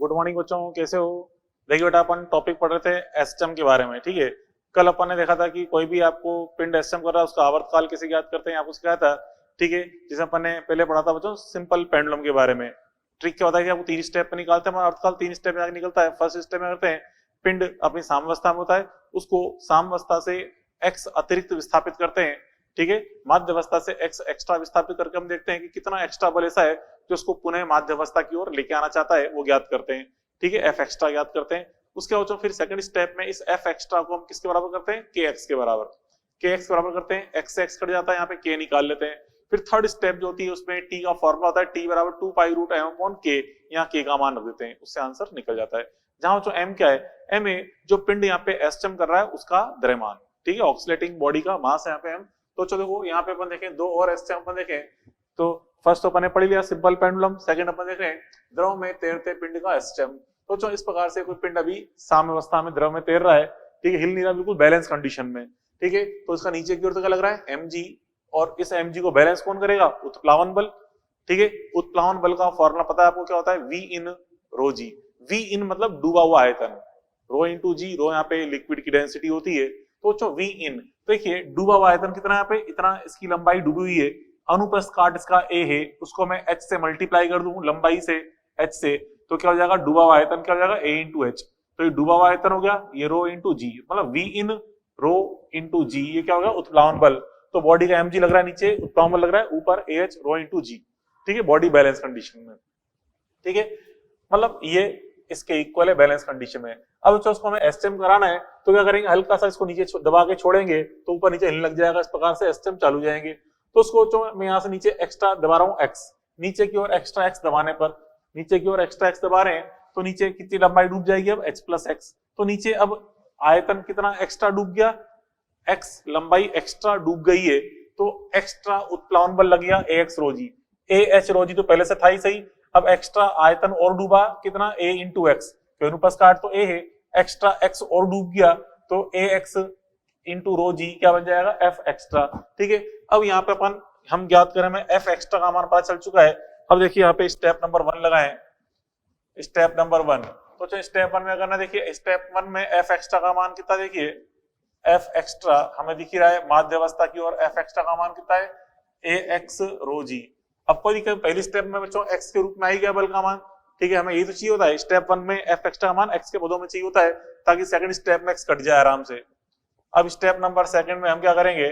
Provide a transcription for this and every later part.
Good morning बच्चों, कैसे हो। देखिए बेटा, अपन टॉपिक पढ़ रहे थे एस्टम के बारे में। ठीक है, कल अपन ने देखा था कि कोई भी आपको पिंड एस्टम कर रहा है उसका आवर्तकाल कैसे ज्ञात करते हैं, आपको सिखाया था। ठीक है, जिसे अपन ने पहले पढ़ा था बच्चों सिंपल पेंडुलम के बारे में। ट्रिक क्या होता है कि आपको 3 स्टेप में निकालते हैं, हमारा आवर्तकाल 3 स्टेप में आगे निकलता है। फर्स्ट स्टेप में करते हैं, पिंड अपनी साम्यावस्था में होता है, उसको साम्यावस्था से एक्स अतिरिक्त विस्थापित करते हैं। ठीक है, माध्यावस्था से एक्स एक्स्ट्रा विस्थापित करके हम देखते हैं कि कितना एक्स्ट्रा बल ऐसा है जो उसको पुनः माध्यावस्था की ओर लेके आना चाहता है, वो ज्ञात करते हैं। ठीक है, एफ एक्स्ट्रा ज्ञात करते हैं। उसके बाद फिर सेकंड स्टेप में इस एफ एक्स्ट्रा को हम किसके बराबर करते हैं, के एक्स के बराबर। के एक्स बराबर करते हैं, एक्स से एक्स कट जाता है, यहाँ पे के निकाल लेते हैं। फिर थर्ड स्टेप जो होती है उसमें टी का फॉर्मूला होता है, टी बराबर 2 पाई रूट एम अपॉन के। यहाँ के का मान रख देते हैं, उससे आंसर निकल जाता है। जहां जो एम क्या है, एम ए जो पिंड यहाँ पे एस्टम कर रहा है उसका द्रव्यमान। ठीक है, ऑक्सीलेटिंग बॉडी का मास है यहाँ पे एम। तो चलो देखो यहाँ पे अपन देखें, दो और एस्टम अपन देखें तो फर्स्ट अपन ने पढ़ लिया सिंपल पेंडुलम, सेकंड अपन देख रहे हैं द्रव में तैरते पिंड का एस्टम। तो जो इस प्रकार से कोई पिंड अभी साम्यावस्था में द्रव में तैर रहा है, ठीक है, हिल नहीं रहा, बिल्कुल बैलेंस कंडीशन में। ठीक है, तो इसका नीचे की ओर तो क्या लग रहा है, mg, और इस mg को बैलेंस कौन करेगा, उत्प्लावन बल। ठीक है, उत्प्लावन बल का फॉर्मूला पता है आपको, क्या होता है, v इन रो जी। v इन मतलब डूबा हुआ आयतन, रो इंटू जी, रो यहाँ पे लिक्विड की डेंसिटी होती है। तो जो v इन, देखिए डूबा हुआ आयतन कितना यहाँ पे, इतना इसकी लंबाई डूबी हुई है। अनुप्रस्थ काट इसका a है, उसको मैं h से मल्टीप्लाई कर दूं लंबाई से, h से, तो क्या हो जाएगा, डूबा हुआ आयतन क्या हो जाएगा, a इंटू एच। तो ये डूबा हुआ आयतन हो गया, ये रो इंटू जी, मतलब v इन रो इंटू जी, ये क्या हो गया, उत्प्लावन बल। तो बॉडी का mg लग रहा है नीचे, उत्प्लावन बल लग रहा है ऊपर ah रो इंटू जी। ठीक है, बॉडी बैलेंस कंडीशन में। ठीक है, मतलब ये इसके इक्वल है बैलेंस कंडीशन में। अब जो उसको हमें एस्टेम कराना है तो क्या करेंगे, हल्का सा इसको नीचे दबा के छोड़ेंगे तो ऊपर नीचे हिलने लग जाएगा, इस प्रकार से एस्टेम चालू जाएंगे। तो उसको जो मैं यहाँ से नीचे एक्स्ट्रा दबा रहा हूँ एक्स, नीचे की ओर एक्स्ट्रा एक्स दबाने पर, नीचे की ओर एक्स्ट्रा एक्स दबा रहे हैं तो नीचे कितनी लंबाई डूब जाएगी, अब एच प्लस एक्स। तो नीचे अब आयतन कितना एक्स्ट्रा डूब गया, एक्स लंबाई एक्स्ट्रा डूब गई है, तो एक्स्ट्रा उत्प्लावन बल लग गया ए x row ji. A H रो जी तो पहले से था ही सही, अब एक्स्ट्रा आयतन और डूबा कितना, a इंटू एक्स, अनुपात काट तो a है, एक्स्ट्रा x और डूब गया तो a x इंटू रो जी क्या बन जाएगा, f एक्स्ट्रा। ठीक है, अब यहाँ पे अपन हम ज्ञात करें, में f एक्स्ट्रा का मान पता चल चुका है। अब देखिए यहाँ पे स्टेप नंबर 1 लगाएं, स्टेप नंबर 1। तो चलिए स्टेप 1 में करना, देखिए स्टेप 1 में f एक्स्ट्रा का मान कितना, देखिए f एक्स्ट्रा हमें दिख रहा है माध्यावस्था की ओर, f एक्स्ट्रा का मान कितना है, a x रो जी। अब कोई दिक्कत, पहली स्टेप में बच्चों x के रूप में आई गया बल का मान। ठीक है, हमें ये तो चाहिए होता है, स्टेप 1 में f एक्स्ट्रा का मान x के पदों में चाहिए होता है, ताकि सेकंड स्टेप में x कट जाए आराम से। अब स्टेप नंबर 2 में हम क्या करेंगे,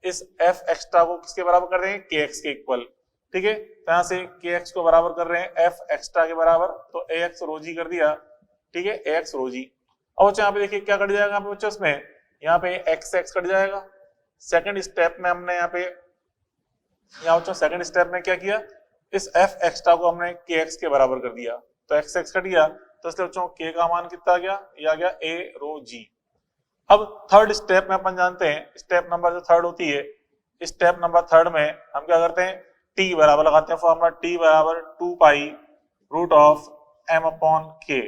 इस f एक्स्ट्रा को किसके बराबर कर देंगे, kx के इक्वल। ठीक है, तो यहाँ से kx को बराबर कर रहे हैं f एक्स्ट्रा के बराबर, तो ax रो जी कर दिया। ठीक है, ax रो जी। अब बच्चों यहाँ पे देखिए क्या कट जाएगा, यहाँ पे बच्चों इसमें यहाँ पे x x कट जाएगा। सेकंड स्टेप में हमने यहाँ पे सेकंड स्टेप में क्या किया, इस f एक्स्ट्रा को हमने kx के बराबर कर दिया, तो x x कट गया, तो इसलिए बच्चों k का मान कितना आ गया, ये आ गया a रो जी। अब थर्ड स्टेप में अपन जानते हैं, स्टेप नंबर जो थर्ड होती है, स्टेप नंबर 3 में हम क्या करते हैं, t बराबर लगाते हैं फॉर्मूला, t बराबर 2 pi root of m upon k।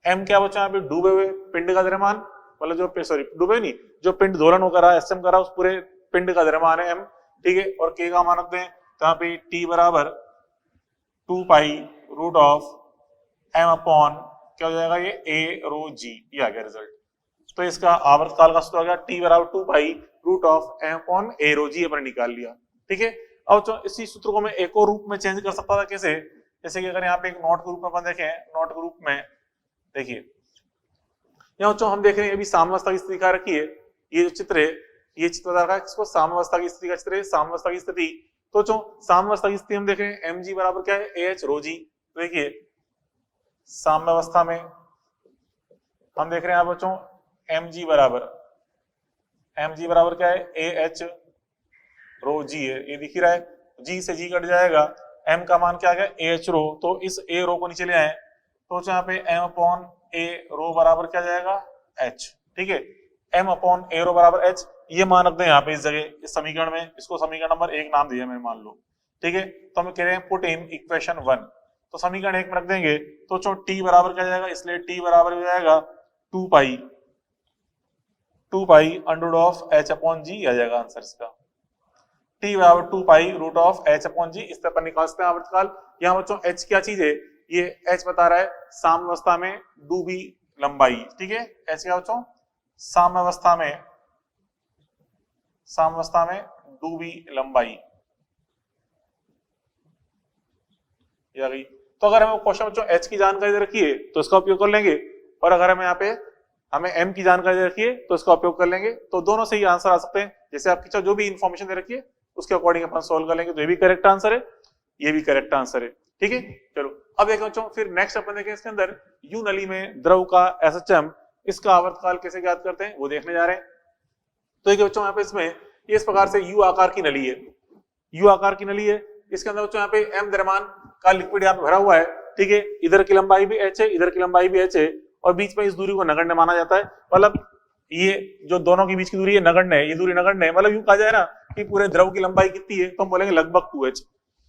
m क्या बच्चा, यहाँ पे डूबे हुए पिंड का द्रव्यमान, मतलब जो सॉरी डूबे नहीं, जो पिंड दोलन होकर रहा है, एस्टम कर रहा है, उस पूरे पिंड का द्रव्यमान है m। ठीक है, और k का मान रखते हैं, तो यहाँ पे t बराबर 2 pi root of m upon क्या हो जाएगा, ये a रो g, ये आ गया रिजल्ट। तो इसका आवर्तकाल का सूत्र आ गया t बराबर 2 pi root of m upon a rho g, अपने निकाल लिया। ठीक है, अब तो इसी सूत्र को मैं एक और रूप में चेंज कर सकता था, कैसे, जैसे कि अगर यहाँ पे एक नोट के रूप में अपन देखें, नोट के रूप में देखिए यहाँ जो हम देख रहे हैं अभी साम्यावस्था की स्थिति दिखा रखी है, ये जो चित्र है, ये चित्र बता रहा है किसको, साम्यावस्था की स्थिति का चित्र है, साम्यावस्था की स्थिति। तो जो साम्यावस्था की स्थिति हम देख रहे हैं, mg बराबर क्या है, ah रो जी। देखिए साम्यावस्था में हम देख रहे हैं बच्चों mg बराबर क्या है, ah रो जी है, ये दिख रहा है, g से g कट जाएगा, m का मान क्या आ गया, ah रो, तो इस a रो को नीचे ले आए, तो यहाँ पे m अपॉन a रो बराबर क्या जाएगा, h। ठीक है, m अपॉन a रो बराबर h, ये मान रखते हैं यहाँ पे इस जगह, इस समीकरण में, इसको समीकरण नंबर 1 नाम दिया मैं, मान लो। ठीक है, तो हम कह रहे हैं पुट इन इक्वेशन 1, तो समीकरण 1 में रख देंगे, तो जो t बराबर क्या जाएगा, इसलिए t बराबर हो जाएगा 2 pi under of h upon g आ जाएगा आंसर इसका। t बराबर 2 pi root of h upon g, इस तरह पर निकाल सकते हैं आवर्तकाल। यहाँ बच्चों h क्या चीज है, ये एच बता रहा है साम्यावस्था में डूबी लंबाई, ठीक है। एच क्या बच्चों, साम्यावस्था में डूबी लंबाई आ गई। तो अगर हमें क्वेश्चन बच्चों एच की जानकारी दे रखी है तो इसका उपयोग कर लेंगे, और अगर हमें यहाँ पे हमें एम की जानकारी दे रखी है तो इसका उपयोग कर लेंगे। तो दोनों से ही आंसर आ सकते हैं, जैसे आपकी जो भी इंफॉर्मेशन दे रखी है उसके अकॉर्डिंग अपन सोल्व कर लेंगे। तो ये भी करेक्ट आंसर है, ये भी करेक्ट आंसर है, ठीक है। चलो अब देखो बच्चों, फिर नेक्स्ट अपन देखें इसके अंदर यू नली में द्रव का एसएचएम, इसका आवर्तकाल कैसे ज्ञात करते हैं वो देखने जा रहे हैं। तो देखिए बच्चों यहाँ पे इसमें इस प्रकार से यू आकार की नली है, यू आकार की नली है। इसके अंदर बच्चों यहाँ पे एम द्रव्यमान का लिक्विड यहाँ पे भरा हुआ है, ठीक है। इधर की लंबाई भी एच है, इधर की लंबाई भी एच है, और बीच में इस दूरी को नगण्य माना जाता है। मतलब ये जो दोनों के बीच की दूरी है नगण्य है, ये दूरी नगण्य है। मतलब यूं कहा जाए ना कि पूरे द्रव की लंबाई कितनी है, तो हम बोलेंगे लगभग 2h।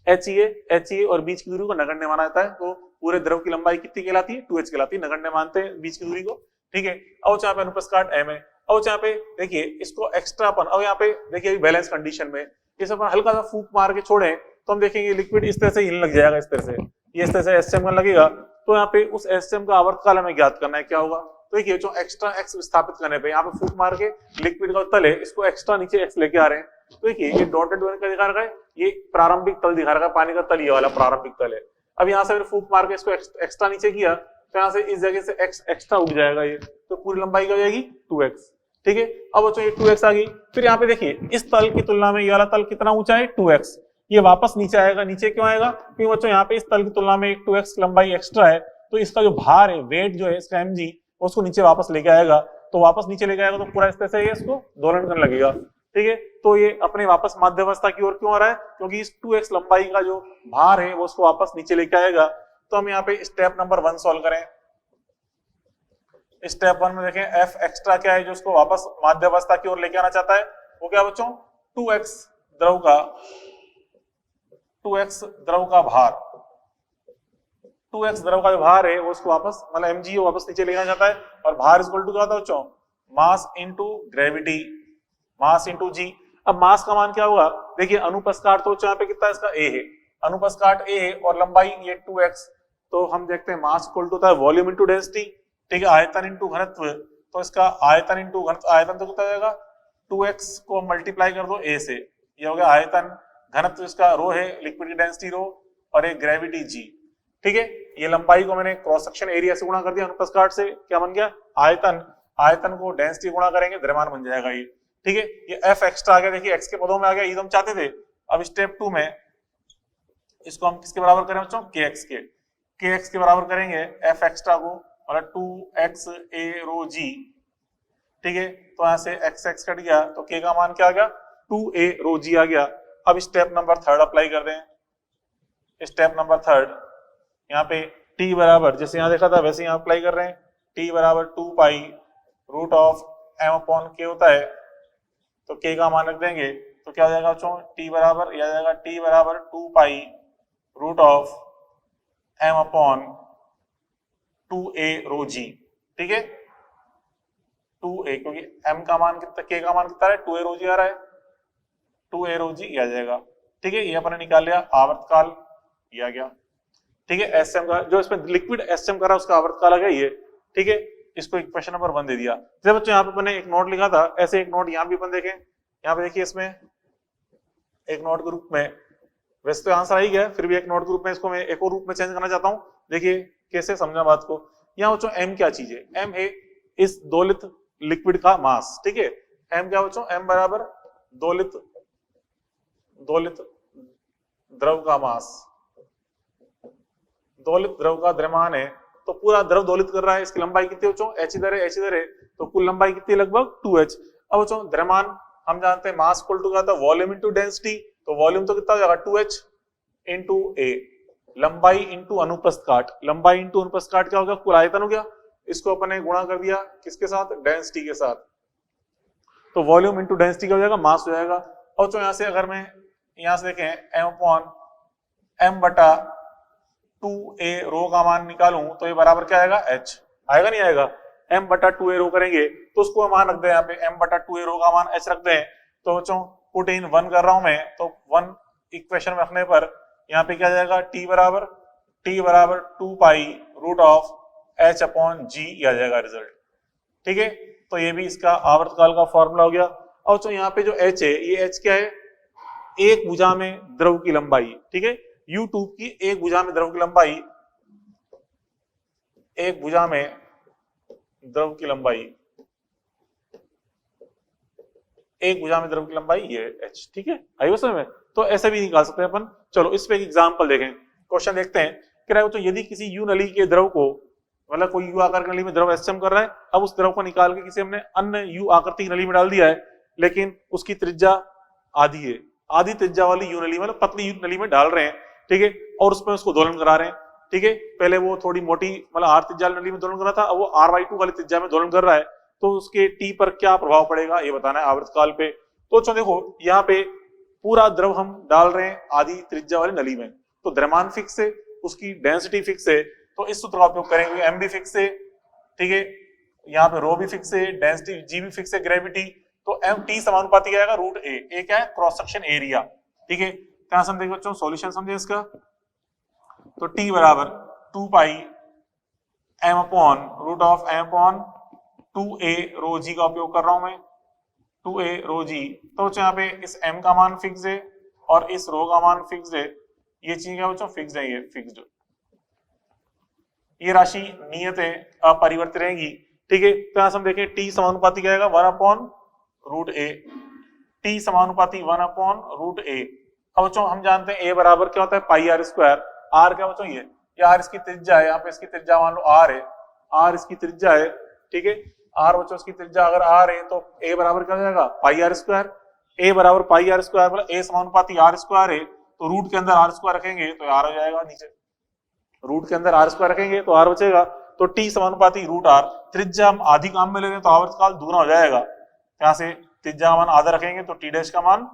एच ही और बीच की दूरी को नगण्य माना जाता है। तो पूरे द्रव की लंबाई कितनी कहलाती है, 2h कहलाती है, नगण्य मानते हैं बीच की दूरी को, ठीक है। अब यहाँ पे अनुप्रस्थ काट m है। अब यहाँ पे देखिए इसको एक्स्ट्रा अपन, अब यहाँ पे देखिए बैलेंस कंडीशन में इस अपन हल्का सा फूंक मार के छोड़े तो हम देखेंगे लिक्विड इस तरह से हिलने लग जाएगा, इस तरह से, ये इस तरह से एसएचएम करने लगेगा। तो यहाँ पे उस एसएचएम का आवर्तकाल हमें ज्ञात करना है, क्या होगा। तो देखिए जो एक्स्ट्रा एक्स विस्थापित करने पे यहाँ पे फूंक मार के लिक्विड का तल है, इसको एक्स्ट्रा नीचे एक्स लेके आ रहे हैं। तो देखिए ये डॉटेड वन का दिखा रखा है, ये प्रारंभिक तल दिखा रखा है, पानी का तल ये वाला प्रारंभिक तल है। अब यहाँ से फूंक मार के इसको एक्स्ट्रा नीचे किया तो यहाँ से इस जगह से एक्स एक्स्ट्रा उठ जाएगा ये, तो पूरी लंबाई क्या हो जाएगी 2x, ठीक है। अब बच्चों ये 2x आ गई। फिर यहाँ पे देखिए इस तल की तुलना में ये वाला तल कितना ऊंचा है 2x, ये वापस नीचे आएगा। नीचे क्यों आएगा, क्योंकि बच्चों यहाँ पे इस तल की तुलना में 2x लंबाई एक्स्ट्रा है, तो इसका जो भार है, वेट जो है इसका mg, उसको नीचे वापस लेके आएगा। तो वापस नीचे लेके आएगा तो पूरा इस तरह से ये इसको दोलन करने लगेगा, ठीक है। तो ये अपने वापस माध्यावस्था की ओर क्यों आ रहा है, क्योंकि इस 2x लंबाई का जो भार है वो उसको वापस नीचे लेके आएगा। तो हम यहाँ पे स्टेप नंबर 1 सॉल्व करें। स्टेप 1 में देखें एफ एक्स्ट्रा क्या है जो उसको वापस माध्यावस्था की ओर लेके आना चाहता है, वो क्या बच्चों 2x द्रव का भार, 2x द्रव का जो भार है वो उसको वापस मतलब mg वापस नीचे लेके आना चाहता है। और भार इक्वल टू क्या होता है बच्चों, mass into gravity, mass into G. अब मास का मान क्या होगा, देखिए अनुप्रस्थ काट तो यहाँ पे कितना है इसका a है, अनुप्रस्थ काट a है और लंबाई ये 2x। तो हम देखते हैं मास इक्वल टू होता है वॉल्यूम इनटू डेंसिटी, ठीक है, आयतन इनटू घनत्व। तो इसका आयतन इनटू घनत्व, आयतन तो कितना जाएगा 2x को मल्टीप्लाई कर दो a से, ये हो गया आयतन। घनत्व इसका रो है, लिक्विड की डेंसिटी रो, और एक ग्रेविटी g, ठीक है। ये लंबाई को मैंने क्रॉस सेक्शन एरिया से गुणा कर दिया अनुप्रस्थ काट से, क्या बन गया आयतन। आयतन को डेंसिटी गुणा करेंगे द्रव्यमान बन जाएगा ये, ठीक है। ये f एक्स्ट्रा आ गया, देखिए x के पदों में आ गया, ये हम चाहते थे। अब स्टेप 2 में इसको हम किसके बराबर करें बच्चों, kx के बराबर करेंगे f एक्स्ट्रा को, मतलब 2x a रो g, ठीक है। तो यहां से x कट गया तो k का मान क्या आ गया 2a रो g आ गया। अब स्टेप नंबर 3 अप्लाई कर दें। स्टेप नंबर 3 यहाँ पे t बराबर जैसे यहाँ देखा था वैसे यहाँ अप्लाई कर रहे हैं। t बराबर 2 pi root of m upon k होता है, तो k का मान रख देंगे तो क्या हो जाएगा बच्चों, t बराबर यह आ जाएगा t बराबर 2 pi root of m upon 2a rho g, ठीक है 2a, क्योंकि m का मान कितना, k का मान कितना है 2a रो g आ रहा है, 2a रो g आ जाएगा, ठीक है। ये अपने निकाल लिया आवर्तकाल, ये आ गया, ठीक है। एसएम का जो इसमें लिक्विड एसएम कर रहा है उसका आवर्तकाल आ गया ये, ठीक है। इसको एक क्वेश्चन नंबर 1 दे दिया। जैसे बच्चों यहाँ पे मैंने एक नोट लिखा था, ऐसे एक नोट यहाँ भी अपन देखें, यहाँ पे देखिए इसमें एक नोट के रूप में, वैसे तो आंसर आ ही गया, फिर भी एक नोट के रूप में इसको मैं एक और रूप में चेंज करना चाहता हूँ। देखिए कैसे समझना बात को। यहाँ बच्चों m क्या चीज है, m है इस दोलित लिक्विड का मास, ठीक है। m क्या बच्चों, m बराबर दोलित द्रव का मास, दोलित द्रव का द्रव्यमान है। तो पूरा द्रव दोलित कर रहा है, इसकी लंबाई कितनी है बच्चों, h इधर है, तो कुल लंबाई कितनी है लगभग 2h। अब बच्चों द्रव्यमान हम जानते हैं मास इक्वल टू क्या था, वॉल्यूम इनटू डेंसिटी। तो वॉल्यूम तो कितना हो जाएगा 2h इनटू a, लंबाई इनटू अनुप्रस्थ काट, लंबाई इनटू अनुप्रस्थ काट क्या हो गया, कुल आयतन हो गया। इसको अपन ने गुणा कर दिया किसके साथ, डेंसिटी के साथ। तो वॉल्यूम इनटू डेंसिटी क्या हो जाएगा, मास हो जाएगा। और बच्चों यहाँ से अगर मैं यहाँ से देखें m अपॉन m बटा 2a रो का मान निकालूं तो ये बराबर क्या आएगा, h आएगा, नहीं आएगा। m बटा 2a रो करेंगे तो उसको मान रख दें यहाँ पे, m बटा 2a रो का मान h रख दें। तो बच्चों पुट इन 1 कर रहा हूं मैं, तो 1 इक्वेशन में रखने पर यहाँ पे क्या जाएगा, t बराबर टी बराबर 2 pi root of H upon G आ जाएगा रिजल्ट। ठीक है, तो ये भी इसका आवर्तकाल का फॉर्मूला हो गया। और तो यहाँ पे जो एच है, ये एच क्या है, एक भुजा में द्रव की लंबाई। ठीक है, यू ट्यूब की एक भुजा में द्रव की लंबाई, एक भुजा में द्रव की लंबाई, एक भुजा में द्रव की लंबाई ये एच। ठीक है, आई समझ में? तो ऐसे भी निकाल सकते हैं अपन। चलो इस पे एक एग्जांपल देखें, क्वेश्चन देखते हैं कि तो यदि किसी यू नली के द्रव को, मतलब कोई यू आकार की नली में द्रव एसएम कर रहा है, अब उस द्रव को निकाल के किसी हमने अन्य यू आकृति की नली में डाल दिया है, लेकिन उसकी त्रिज्या आधी है, आधी त्रिज्या वाली यू नली, मतलब पतली यू नली में डाल रहे हैं। ठीक है, और उसमें उसको दोलन करा रहे हैं। ठीक है, पहले वो थोड़ी मोटी मतलब आर त्रिज्या वाली नली में दोलन कर रहा था, अब वो R/2 वाली त्रिज्या में दोलन कर रहा है, तो उसके टी पर क्या प्रभाव पड़ेगा ये बताना है आवर्तकाल पे। तो देखो यहाँ पे पूरा द्रव हम डाल रहे हैं आधी त्रिज्या वाली नली में, तो द्रव्यमान फिक्स है, उसकी डेंसिटी फिक्स है, तो इस सूत्र का उपयोग करेंगे। एम भी फिक्स है, ठीक है, यहाँ पे रो भी फिक्स है, डेंसिटी जी भी फिक्स है, ग्रेविटी, तो एम टी समानुपाती क्या आएगा, रूट ए क्या है, क्रॉस सेक्शन एरिया। ठीक है, क्या समझे बच्चों, सॉल्यूशन समझे इसका। तो टी बराबर 2 pi M upon root of M upon 2a rho G का उपयोग कर रहा हूं मैं, 2a रो जी। तो यहाँ पे इस m का मान फिक्स है और इस रो का मान फिक्स है, ये चीज क्या बच्चों फिक्स है, ये फिक्स्ड। ये राशि नियत है, अपरिवर्तित रहेगी। ठीक है, तो यहां से हम देखें टी समानुपाती क्या आएगा, 1 अपॉन रूट ए, टी समानुपाती 1 अपॉन रूट ए। अब बच्चों हम जानते हैं a बराबर क्या होता है, पाई आर स्क्वायर। आर क्या बच्चों, ये आर इसकी त्रिज्या है, यहाँ पे इसकी त्रिज्या मान लो आर है, आर इसकी त्रिज्या है। ठीक है, आर बच्चों इसकी त्रिज्या अगर आर है, तो a बराबर क्या हो जाएगा, पाई आर स्क्वायर। a बराबर पाई आर स्क्वायर, मतलब a समानुपाती आर स्क्वायर है, तो रूट के अंदर आर स्क्वायर रखेंगे तो आर हो जाएगा नीचे, रूट के अंदर आर स्क्वायर रखेंगे तो आर बचेगा, तो टी समानुपाती रूट आर। त्रिज्या हम आधी काम में ले रहे हैं तो आवर्तकाल दुगना हो जाएगा, यहाँ से त्रिज्या का मान आधा रखेंगे तो टी डैश का मान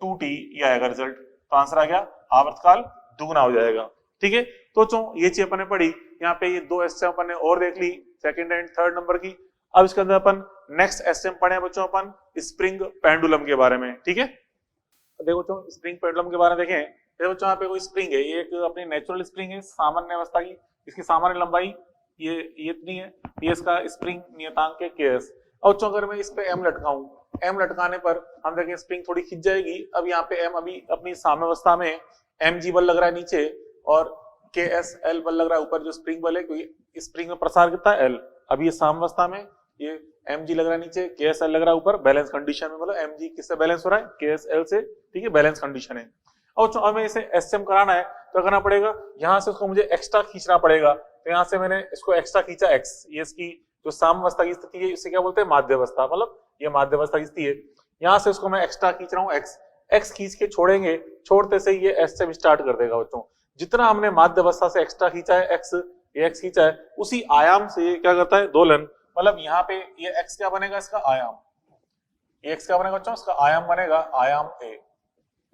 2t ये आएगा रिजल्ट। तो आंसर आ गया, आवर्तकाल दुगना हो जाएगा। ठीक है, तो ये चीज अपन ने पढ़ी, यहाँ पे ये दो एसएम अपन ने और देख ली, सेकंड एंड थर्ड नंबर की। अब इसके अंदर अपन नेक्स्ट एसएम पढ़े बच्चों अपन स्प्रिंग पेंडुलम के बारे में। ठीक है, देखो बच्चों स्प्रिंग पेंडुलम के बारे में देखें, देखो बच्चों यहाँ पे कोई स्प्रिंग है, ये एक अपनी नेचुरल स्प्रिंग है सामान्य अवस्था की, इसकी सामान्य लंबाई ये इतनी है, ये इसका स्प्रिंग नियतांक है केएस। और अगर मैं इस पे एम लटकाऊं, एम लटकाने पर हम देखें स्प्रिंग थोड़ी खिंच जाएगी। अब यहाँ पे एम अभी अपनी साम्य अवस्था में एम जी बल लग रहा है नीचे और के एस एल बल लग रहा है ऊपर, जो स्प्रिंग बल है, क्योंकि स्प्रिंग में प्रसार कितना है एल। अभी ये साम्य अवस्था में ये एम जी लग रहा है नीचे, के एस एल लग रहा है ऊपर, बैलेंस कंडीशन में, मतलब एम जी किससे बैलेंस हो रहा है, के एस एल से। ठीक है, बैलेंस कंडीशन है। और हमें इसे एसएम कराना है तो करना पड़ेगा, यहाँ से उसको मुझे एक्स्ट्रा खींचना पड़ेगा। तो यहाँ से मैंने इसको एक्स्ट्रा खींचा एक्स, ये इसकी जो साम्यावस्था की स्थिति है इसे क्या बोलते हैं, माध्यावस्था, मतलब ये माध्यावस्था की स्थिति है। यहाँ से उसको मैं एक्स्ट्रा खींच रहा हूँ एक्स, एक्स खींच के छोड़ेंगे, छोड़ते से ये एसएम स्टार्ट कर देगा बच्चों। जितना हमने माध्यावस्था से एक्स्ट्रा खींचा है एक्स, ये एक्स खींचा है, उसी आयाम से ये क्या करता है, दोलन। मतलब यहाँ पे ये एक्स क्या बनेगा, इसका आयाम, ये एक्स क्या बनेगा बच्चों, इसका आयाम बनेगा आयाम ए,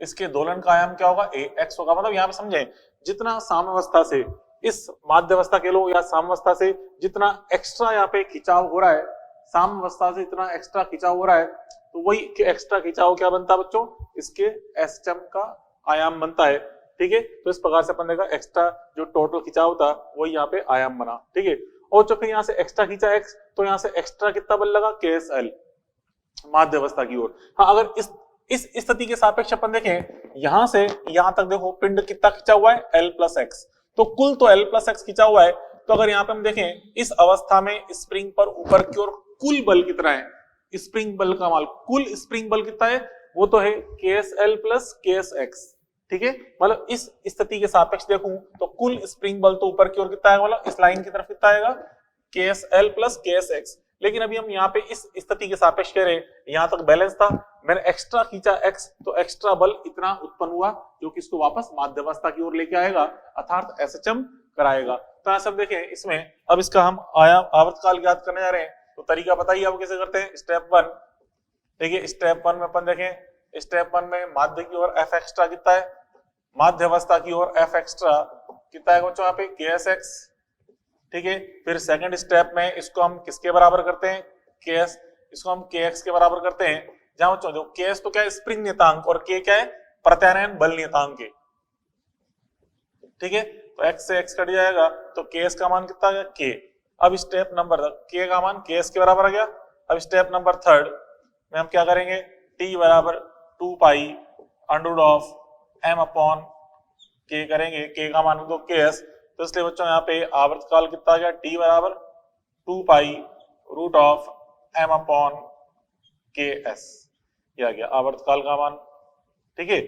इसके दोलन का आयाम क्या होगा, ए एक्स होगा। मतलब यहाँ पे समझे, जितना साम्यावस्था से इस माध्यावस्था के लो या साम्यावस्था से जितना एक्स्ट्रा यहाँ पे खिंचाव हो रहा है, साम्यावस्था से इतना एक्स्ट्रा खिंचाव हो रहा है, तो वही एक्स्ट्रा खिंचाव क्या बनता है बच्चों, इसके एसएम का आयाम बनता है। ठीक है, तो इस प्रकार से अपन देखा एक्स्ट्रा जो टोटल खिंचाव था वही यहाँ पे आयाम बना। ठीक है, और जो फिर यहाँ से एक्स्ट्रा खींचा एक्स, तो यहाँ से एक्स्ट्रा कितना बल लगा, के एस एल माध्यावस्था की ओर। हाँ, अगर इस स्थिति के सापेक्ष अपन देखें, यहां से यहां तक देखो पिंड कितना खिंचा हुआ है, L प्लस एक्स, तो कुल तो L प्लस एक्स खिंचा हुआ है। तो अगर यहाँ पे हम देखें इस अवस्था में स्प्रिंग पर ऊपर की ओर कुल बल कितना है, स्प्रिंग बल का मान, कुल स्प्रिंग बल कितना है, वो तो है KSL प्लस KSX। ठीक है, मतलब इस स्थिति के सापेक्ष देखूं तो कुल स्प्रिंग बल तो ऊपर की ओर कितना है, मतलब इस लाइन की तरफ कितना आएगा, KSL प्लस KSX। लेकिन अभी हम यहाँ पे इस स्थिति के सापेक्ष कह रहे हैं, यहाँ तक बैलेंस था, मैंने एक्स्ट्रा खींचा x, तो एक्स्ट्रा बल इतना उत्पन्न हुआ जो कि इसको वापस माध्यावस्था की ओर लेके आएगा, अर्थात एसएचएम कराएगा। तो ऐसा देखें इसमें, अब इसका हम आवर्तकाल ज्ञात करने जा रहे हैं, तो तरीका बताइए अब कैसे करते हैं। स्टेप वन, देखिए स्टेप वन में अपन देखें, स्टेप वन में माध्य की ओर एफ एक्स्ट्रा कितना है, माध्यावस्था की ओर एफ एक्स्ट्रा कितना है बच्चों, यहाँ पे KSX। ठीक है, फिर सेकंड स्टेप में इसको हम किसके बराबर करते हैं, KS, इसको हम KX के बराबर करते हैं, जहां बच्चों जो KS तो क्या है, स्प्रिंग नियतांक, और K क्या है, प्रत्यानयन बल नियतांक है। ठीक है, तो x से x कट जाएगा तो ks का मान कितना आ गया k। अब स्टेप नंबर k का मान ks के बराबर आ गया। अब स्टेप नंबर थर्ड में हम क्या करेंगे, t बराबर 2 pi under of m upon k करेंगे, k का मान तो ks, तो इसलिए बच्चों यहाँ पे आवर्तकाल कितना आ गया, t बराबर 2 pi root of m upon ks, ये आ गया आवर्तकाल का मान। ठीक है,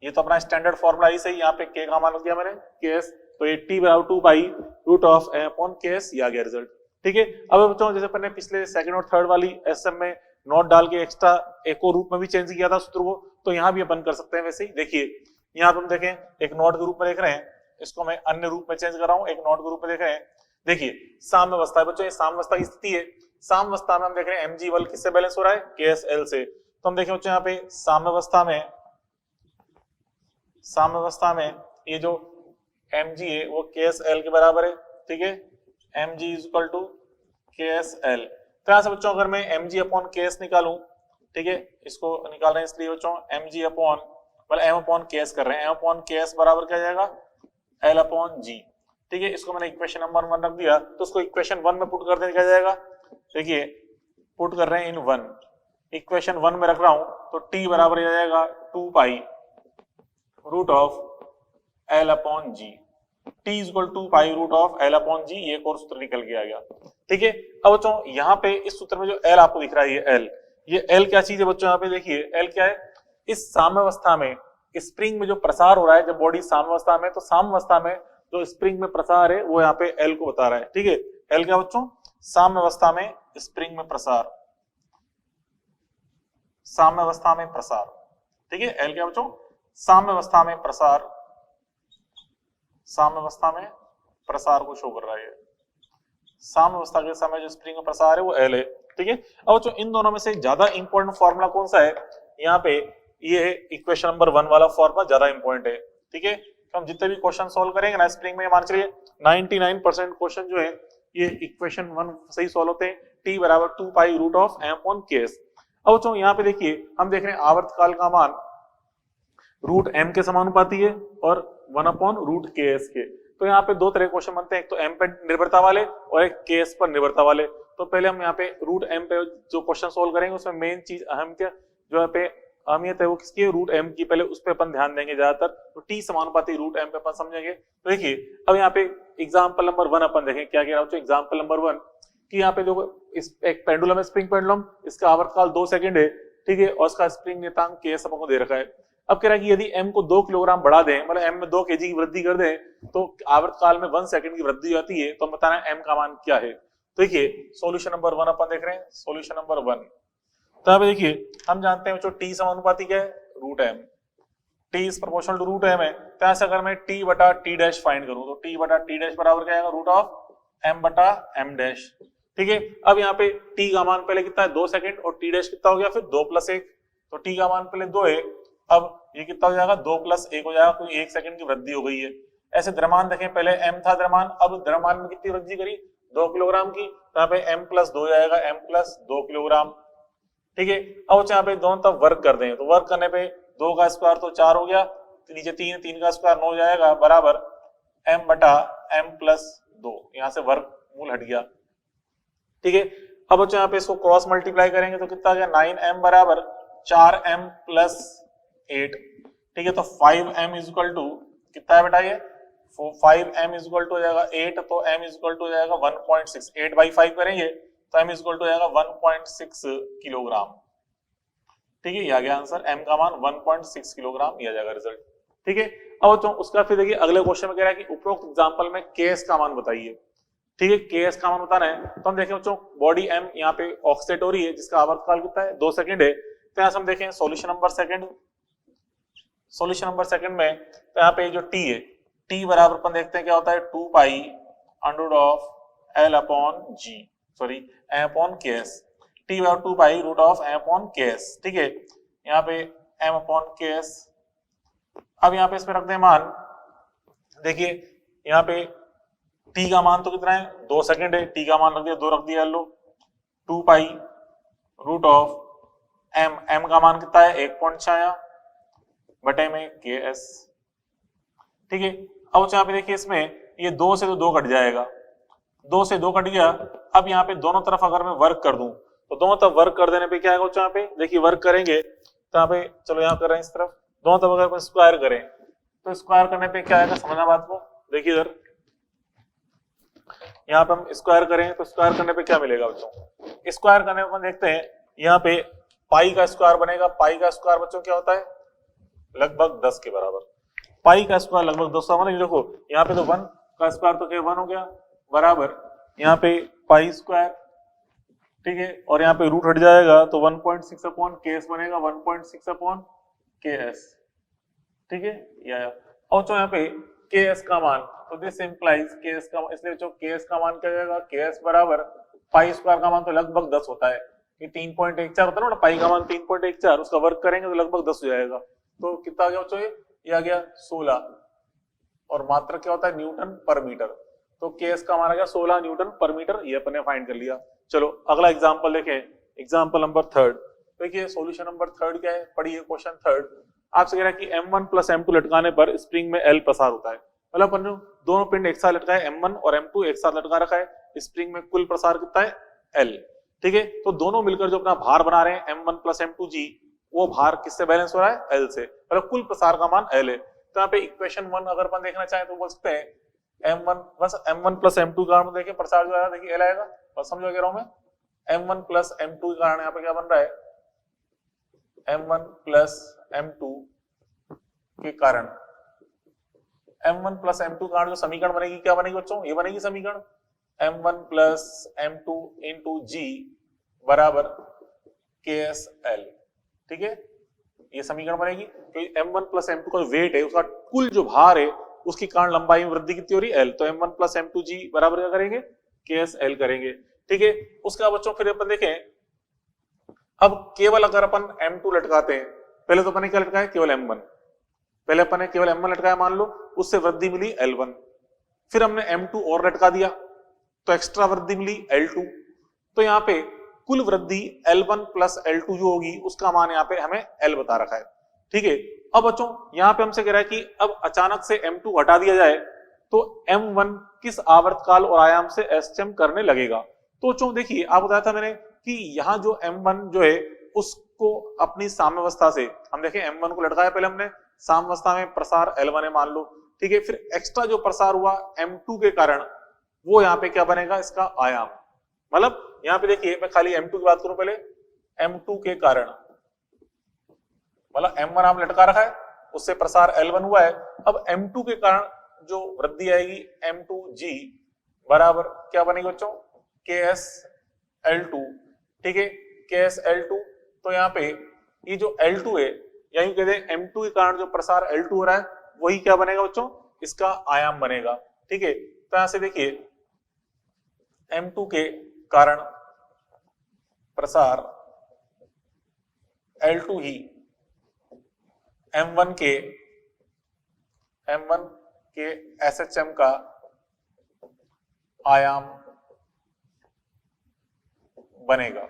ये तो अपना स्टैंडर्ड फॉर्मूला ही सही, यहाँ पे k का मान दिया मैंने ks, तो ये t बराबर 2 pi root of m upon ks, ये आ गया रिजल्ट। ठीक है, अब बच्चों जैसे अपन ने पिछले सेकंड और थर्ड वाली एसएम में नोट डाल के एक्स्ट्रा एक और रूप में भी चेंज किया था सूत्र को, तो यहाँ भी अपन कर सकते हैं वैसे ही। देखिए यहाँ पे हम देखें एक नोट के रूप में देख रहे हैं, इसको मैं अन्य रूप में चेंज कर रहा हूँ, एक नोट के रूप में देख रहे हैं। देखिए साम्यावस्था है बच्चों, ये साम्यावस्था की स्थिति है। साम्यावस्था में हम देख रहे हैं mg बल किससे बैलेंस हो रहा है, ksl से। तो हम देखें बच्चों यहाँ पे साम्यावस्था में ये जो mg है वो ksl के बराबर है। ठीक है, mg is equal to ksl। तो यहाँ से बच्चों अगर मैं mg अपॉन ks निकालूं, ठीक है, इसको निकाल रहे हैं इसलिए बच्चों mg अपॉन मतलब m अपॉन ks कर रहे हैं, m अपॉन ks बराबर क्या जाएगा l अपॉन g। ठीक है, इसको मैंने इक्वेशन नंबर 1 रख दिया, तो उसको इक्वेशन 1 में पुट कर देने क्या जाएगा, देखिए पुट कर रहे हैं इन 1, इक्वेशन 1 में रख रहा हूं तो t बराबर आ जाएगा 2 pi root of l upon g, t equal 2 pi root of l upon g, ये एक और सूत्र निकल के आ गया। ठीक है, अब बच्चों यहाँ पे इस सूत्र में जो l आपको दिख रहा है ये l क्या चीज है बच्चों, यहाँ पे देखिए l क्या है, इस साम्यावस्था में स्प्रिंग में जो प्रसार हो रहा है, जब बॉडी साम्यावस्था में, तो साम्यावस्था में जो स्प्रिंग में प्रसार है वो यहाँ पे l को बता रहा है। ठीक है, l क्या बच्चों, साम्यावस्था में स्प्रिंग में प्रसार, साम्यावस्था में प्रसार। ठीक है, l क्या बच्चों, साम्यावस्था में प्रसार, साम्यावस्था में प्रसार को शो कर रहा है, साम्यावस्था के समय जो स्प्रिंग में प्रसार है वो l है। ठीक है, अब बच्चों इन दोनों में से ज्यादा इंपॉर्टेंट फॉर्मूला कौन सा है, यहाँ पे ये इक्वेशन नंबर 1 वाला फॉर्मूला ज्यादा इंपॉर्टेंट है। ठीक है, तो हम जितने भी क्वेश्चन सॉल्व करेंगे ना स्प्रिंग में, मान चलिए 99% क्वेश्चन जो है ये इक्वेशन 1 सही सॉल्व होते हैं, t बराबर 2 pi root of m upon ks। अब बच्चों यहाँ पे देखिए हम देख रहे हैं आवर्तकाल का मान रूट m के समानुपाती है और 1 अपॉन रूट ks के। तो यहाँ पे दो तरह के क्वेश्चन बनते हैं, एक तो m पे निर्भरता वाले और एक ks पर निर्भरता वाले। तो पहले हम यहाँ पे रूट m पे जो क्वेश्चन सोल्व करेंगे उसमें मेन चीज अहमियत जो यहाँ पे अहमियत है वो किसकी है, रूट m की, पहले उस पर अपन ध्यान देंगे ज्यादातर। तो t समानुपाती रूट m पे अपन समझेंगे। तो देखिए अब यहाँ पे एग्जाम्पल नंबर 1 अपन देखें क्या कह रहा हूँ, एग्जाम्पल नंबर 1 कि यहाँ पे जो इस एक पेंडुलम है, स्प्रिंग पेंडुलम, इसका आवर्तकाल 2 सेकंड है। ठीक है, और इसका स्प्रिंग नियतांक ks अपन को दे रखा है। अब कह रहा है कि यदि m को 2 किलोग्राम बढ़ा दें, मतलब m में 2 kg की वृद्धि कर दें, तो आवर्तकाल में 1 सेकंड की वृद्धि होती है। तो हम बताना है m का मान क्या है। तो देखिए सॉल्यूशन नंबर 1 अपन देख रहे हैं, सॉल्यूशन नंबर 1। तो यहाँ पे देखिए हम जानते हैं बच्चों t समानुपाती क्या है, root m, t is proportional to root m है। तो ऐसा अगर मैं t बटा t डैश फाइंड करूं तो t बटा t डैश बराबर क्या आएगा, रूट ऑफ m बटा m डैश। ठीक है, अब यहाँ पे t का मान पहले कितना है 2 सेकंड और t डैश कितना हो गया फिर 2 + 1, तो t का मान पहले 2 है, अब ये कितना हो जाएगा 2 + 1 हो जाएगा, क्योंकि 1 सेकंड की वृद्धि हो गई है। ऐसे द्रव्यमान देखें, पहले m था द्रव्यमान, अब द्रव्यमान में कितनी वृद्धि करी 2 किलोग्राम की, तो यहाँ पे m + 2 जाएगा, m + 2 किलोग्राम। ठीक है, अब यहाँ पे दोनों तरफ वर्क कर दें, तो वर्क करने पे 2 का स्क्वायर तो 4 हो गया, नीचे 3, 3 का स्क्वायर 9 जाएगा, बराबर m बटा m + 2, यहाँ से वर्ग मूल हट गया। ठीक है, अब बच्चों यहाँ पे इसको क्रॉस मल्टीप्लाई करेंगे तो कितना आ गया, 9m बराबर 4m + 8। ठीक है, तो 5m इक्वल टू कितना है बेटा, ये 5m इक्वल टू हो जाएगा 8, तो m इक्वल टू हो जाएगा 1.6, 8/5 करेंगे तो m इक्वल टू हो जाएगा 1.6 किलोग्राम। ठीक है, ये आ गया आंसर, m का मान 1.6 किलोग्राम, ये आ जाएगा रिजल्ट। ठीक है, अब बच्चों उसका फिर देखिए अगले क्वेश्चन में कह रहा है कि उपरोक्त एग्जांपल में ks का मान बताइए। ठीक है, ks का मान बताना है, तो हम देखें बच्चों बॉडी m यहाँ पे ऑक्सीडेट हो रही है जिसका आवर्तकाल कितना है 2 सेकंड है। तो यहाँ से हम देखें solution number second, solution number second में तो यहाँ पे जो t है, t बराबर अपन देखते हैं क्या होता है 2 pi under of l upon g, sorry m upon ks, t बराबर 2 pi root of m upon ks। ठीक है, यहाँ पे m अपॉन ks, अब यहाँ पे इसमें रख दें मान, देखिए यहाँ पे t का मान तो कितना है 2 सेकंड है, t का मान रख दिया 2 रख दिया, लो 2 पाई रूट ऑफ m का मान कितना है 1.6 बटे में ks। ठीक है। अब यहाँ पे देखिए इसमें ये 2 से तो 2 कट जाएगा, 2 से 2 कट गया। अब यहाँ पे दोनों तरफ अगर मैं वर्क कर दूं तो दोनों तरफ वर्क कर देने पे क्या आएगा यहाँ पे, देखिए वर्क करेंगे तो यहाँ पे, चलो यहाँ कर रहे हैं इस तरफ, दोनों तरफ अगर हम स्क्वायर करें तो स्क्वायर करने पे क्या आएगा, समझना बात को। देखिए इधर यहाँ पे हम स्क्वायर करें तो स्क्वायर करने पे क्या मिलेगा बच्चों, स्क्वायर करने पे अपन देखते हैं यहाँ पे पाई का स्क्वायर बनेगा। पाई का स्क्वायर बच्चों क्या होता है, लगभग 10 के बराबर। पाई का स्क्वायर लगभग 10 मतलब देखो यहाँ पे तो 1 का स्क्वायर तो क्या 1 हो गया, बराबर यहाँ पे पाई स्क्वायर, ठीक है। और यहाँ पे रूट हट जाएगा तो 1.6 अपॉन केएस बनेगा, 1.6 अपॉन केएस, ठीक है। या और जो यहाँ पे केएस का मान, तो दिस इंप्लाइज केएस का, इसलिए जो केएस का मान क्या जाएगा, केएस बराबर पाई स्क्वायर का मान तो लगभग 10 होता है, ये 3.14 होता है ना, पाई का मान 3.14, उसका वर्क करेंगे तो लगभग 10 हो जाएगा। तो कितना आ गया बच्चों, ये आ गया 16, और मात्रा क्या होता है, न्यूटन पर मीटर। तो केएस का मान आ गया 16 न्यूटन पर मीटर, ये अपने फाइंड कर लिया। चलो अगला एग्जांपल देखें, एग्जांपल नंबर 3। देखिए सॉल्यूशन नंबर 3 क्या है, पढ़िए क्वेश्चन 3। आपसे कह रहा है कि M1 प्लस M2 लटकाने पर स्प्रिंग में L प्रसार होता है। मतलब अपन दोनों पिंड एक साथ लटकाए, M1 और M2 एक साथ लटका रखा है, स्प्रिंग में कुल प्रसार कितना है, L, ठीक है। तो दोनों मिलकर जो अपना भार बना रहे हैं M1 प्लस M2G, वो भार किससे बैलेंस हो रहा है, L से, मतलब कुल प्रसार का मान L है। तो यहाँ पे इक्वेशन 1 अगर अपन देखना चाहें तो बोल सकते हैं M1 बस M1 प्लस M2 के कारण देखिए प्रसार जो है, देखिए L आएगा, बस समझो कह रहा हूं मैं, M1 प्लस M2 के कारण यहाँ पे क्या बन रहा है, M1 प्लस M2 के कारण, M1 प्लस M2 के कारण जो समीकरण बनेगी क्या बनेगी बच्चों, ये बनेगी समीकरण M1 plus M2 into G बराबर KSL, ठीक है। ये समीकरण बनेगी क्योंकि M1 प्लस M2 का वेट है, उसका कुल जो भार है, उसके कारण लंबाई में वृद्धि कितनी हो रही है, L। तो M1 प्लस M2G बराबर क्या करेंगे, KSL करेंगे, ठीक है। उसके बाद बच्चों फिर अपन देखें, अब केवल अगर अपन M2 लटकाते हैं, पहले तो अपन ने क्या लटकाया, केवल M1, पहले अपन ने केवल M1 लटकाया मान लो, उससे वृद्धि मिली L1, फिर हमने M2 और लटका दिया तो एक्स्ट्रा वृद्धि मिली L2। तो यहाँ पे कुल वृद्धि L1 प्लस L2 जो होगी उसका मान यहाँ पे हमें L बता रखा है, ठीक है। अब बच्चों यहाँ पे हमसे कह रहा है कि अब अचानक से M2 हटा दिया जाए तो M1 किस आवर्तकाल और आयाम से एसएचएम करने लगेगा। तो बच्चों देखिए आप बताया था मैंने कि यहाँ जो M1 जो है उसको अपनी साम्यावस्था से, हम देखें M1 को लटकाया पहले हमने, साम्यावस्था में प्रसार L1 है मान लो, ठीक है। फिर एक्स्ट्रा जो प्रसार हुआ M2 के कारण, वो यहाँ पे क्या बनेगा, इसका आयाम। मतलब यहाँ पे देखिए मैं खाली M2 की बात करूं पहले, M2 के कारण, मतलब M1 आप लटका रखा है, उससे प्रसार L1 हुआ है। अब M2 के कारण जो वृद्धि आएगी M2G बराबर क्या बनेगी बच्चों, KSL2, ठीक है, KSL2। तो यहाँ पे ये जो L2 है, या यूं कहते हैं M2 के कारण जो प्रसार L2 हो रहा है, वही क्या बनेगा बच्चों, इसका आयाम बनेगा, ठीक है। तो यहां से देखिए M2 के कारण प्रसार L2 ही M1 के SHM का आयाम बनेगा।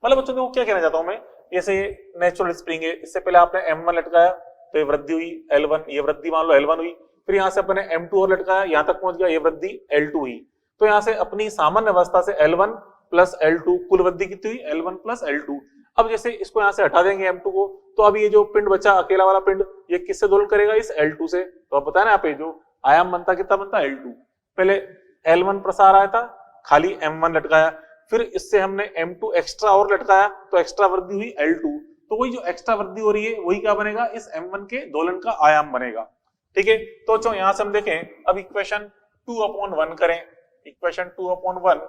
मतलब बच्चों को क्या कहना चाहता हूं मैं, जैसे नेचुरल स्प्रिंग है, इससे पहले आपने M1 लटकाया तो ये वृद्धि हुई L1, ये वृद्धि मान लो L1 हुई, फिर यहां से अपने M2 और लटकाया, यहां तक पहुंच गया, ये वृद्धि L2 हुई। तो यहां से अपनी सामान्य अवस्था से L1 प्लस L2 कुल वृद्धि कितनी हुई, L1 प्लस L2। अब जैसे इसको यहां से हटा देंगे M2 को, तो अब ये जो पिंड बचा अकेला वाला पिंड, ये किससे दोलन करेगा, इस L2 से। तो अब बताया ना यहाँ पे जो आयाम बनता कितना बनता, L2। पहले L1 प्रसार आया था, खाली M1 लटकाया, फिर इससे हमने M2 एक्स्ट्रा और लटकाया तो एक्स्ट्रा वृद्धि हुई L2। तो वही जो एक्स्ट्रा वृद्धि हो रही है वही क्या बनेगा, इस M1 के दोलन का आयाम बनेगा, ठीक है। तो चलो यहां से हम देखें, अब इक्वेशन 2/1 करें। इक्वेशन 2/1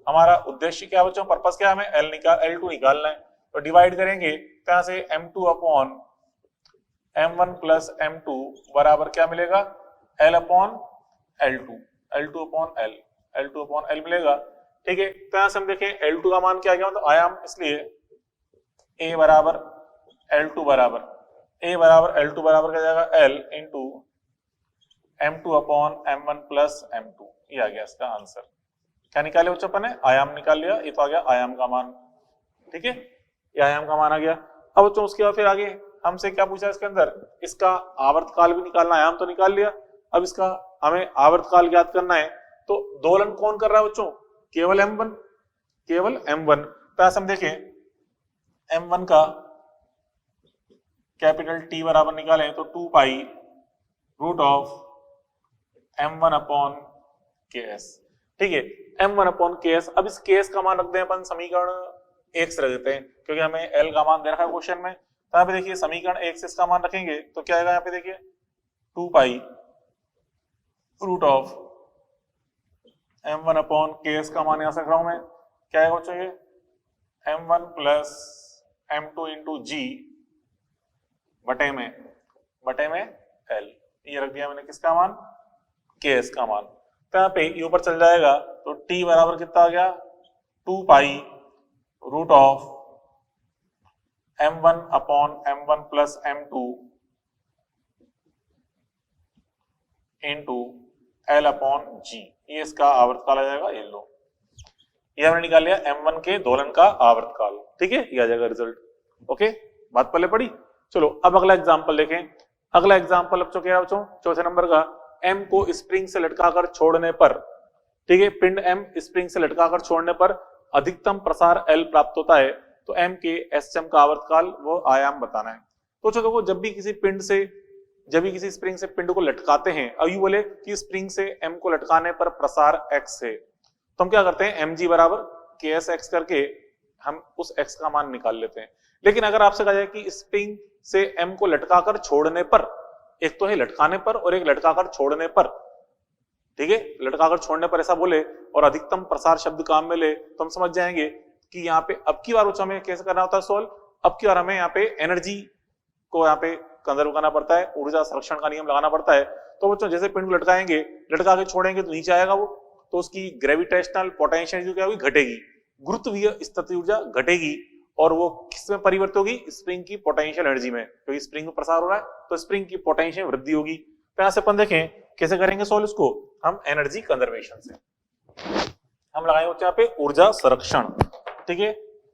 हमारा उद्देश्य क्या बच्चों, पर्पस क्या है, हमें L2 निकालना है। तो डिवाइड करेंगे तो यहां से M2 upon M1 plus M2 बराबर क्या मिलेगा, L upon L2, L2 upon L, L2 upon L मिलेगा, ठीक है। तो यहां से हम देखें L2 का मान क्या आ गया, मतलब आयाम, इसलिए A बराबर L2 बराबर L2 बराबर क्या जाएगा, L into M2 upon M1 plus M2, ये आ गया इसका आंसर। क्या निकाले बच्चों अपन ने, आयाम निकाल लिया, ये तो आ गया आयाम का मान, ठीक है, ये आयाम का मान आ गया। अब बच्चों उसके बाद फिर आगे हमसे क्या पूछा इसके अंदर, इसका आवर्तकाल भी निकालना है, हम तो निकाल लिया। अब इसका हमें आवर्तकाल ज्ञात करना है, तो दोलन कौन कर रहा है बच्चों, केवल m1, केवल m1। तो ऐसा हम देखें m1 का कैपिटल T बराबर निकालें तो 2 pi root of m1 upon ks, ठीक है, m1 अपॉन ks। अब इस ks का मान रख दें अपन समीकरण 1 से रख देते हैं, क्योंकि हमें l का मान दे रखा है क्वेश्चन में। तो यहाँ पे देखिए समीकरण 1 से इसका मान रखेंगे तो क्या आएगा, यहाँ पे देखिए 2 pi root of m1 upon ks का मान यहाँ से रख रहा हूं मैं, क्या आएगा बच्चों ये m1 प्लस m2 इंटू जी बटे में l, ये रख दिया मैंने किसका मान, ks का मान। तो यहाँ पे ये ऊपर चल जाएगा तो t बराबर कितना आ गया 2 pi root of m1 upon m1 plus m2 into l upon g, ये इसका आवर्तकाल आ जाएगा। ये लो, ये हमने निकाल लिया m1 के दोलन का आवर्तकाल, ठीक है, ये आ जाएगा रिजल्ट। ओके, बात पहले पढ़ी। चलो अब अगला एग्जांपल देखें। अगला एग्जांपल बच्चों क्या है बच्चों, चौथे नंबर का, m को स्प्रिंग से लटकाकर छोड़ने पर, ठीक है, पिंड m स्प्रिंग से लटकाकर छोड़ने पर अधिकतम प्रसार l प्राप्त होता है, तो m के एसएम का आवर्तकाल वो आयाम बताना है। तो चलो देखो, जब भी किसी स्प्रिंग से पिंड को लटकाते हैं, अब यू बोले कि स्प्रिंग से m को लटकाने पर प्रसार x है, तो हम क्या करते हैं mg बराबर ks करके हम उस x का मान निकाल लेते हैं। लेकिन अगर आपसे कहा जाए कि स्प्रिंग से m को लटकाकर छोड़ने पर, एक तो है लटकाने पर और एक लटकाकर छोड़ने पर, ठीक है, लटकाकर छोड़ने पर ऐसा बोले और अधिकतम प्रसार शब्द काम में ले, तो हम समझ जाएंगे कि यहाँ पे अब की बार हमें कैसे करना होता है सोल्व। अब की बार हमें यहाँ पे एनर्जी को यहाँ पे कंजर्व करना पड़ता है, ऊर्जा संरक्षण का नियम लगाना पड़ता है। तो बच्चों जैसे पिंड को लटकाएंगे, लटका के छोड़ेंगे तो नीचे आएगा वो, तो उसकी ग्रेविटेशनल पोटेंशियल क्या होगी, घटेगी, गुरुत्वीय स्थितिज ऊर्जा घटेगी, और वो किसमें परिवर्तित होगी, स्प्रिंग की पोटेंशियल एनर्जी में, क्योंकि स्प्रिंग में प्रसार हो रहा है तो स्प्रिंग की पोटेंशियल वृद्धि होगी। तो यहाँ से अपन देखें कैसे करेंगे सोल्व इसको, हम एनर्जी कंजर्वेशन से हम लगाएंगे यहाँ पे ऊर्जा संरक्षण, ठीक है,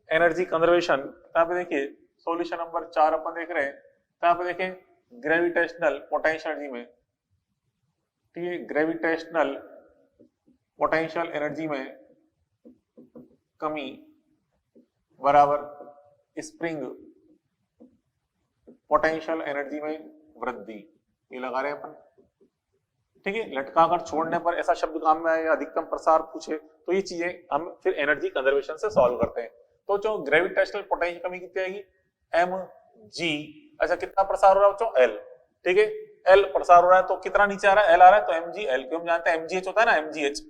एनर्जी कंजर्वेशन। यहाँ पे देखिए सॉल्यूशन नंबर 4 अपन देख रहे हैं। तो यहाँ पे देखें ग्रेविटेशनल पोटेंशियल एनर्जी में, ठीक है, ग्रेविटेशनल पोटेंशियल एनर्जी में कमी बराबर स्प्रिंग पोटेंशियल एनर्जी में वृद्धि, ये लगा रहे हैं अपन, ठीक है। लटकाकर छोड़ने पर ऐसा शब्द काम में आए या अधिकतम प्रसार पूछे, तो ये चीजें हम फिर एनर्जी कंजर्वेशन से सॉल्व करते हैं। तो जो ग्रेविटेशनल पोटेंशियल कमी कितनी आएगी, mg, अच्छा कितना प्रसार हो रहा है बच्चों, l, ठीक है, l प्रसार हो रहा है तो कितना नीचे आ रहा है, l आ रहा है, तो mg l, क्यों हम जानते हैं mgh होता है ना, mgh,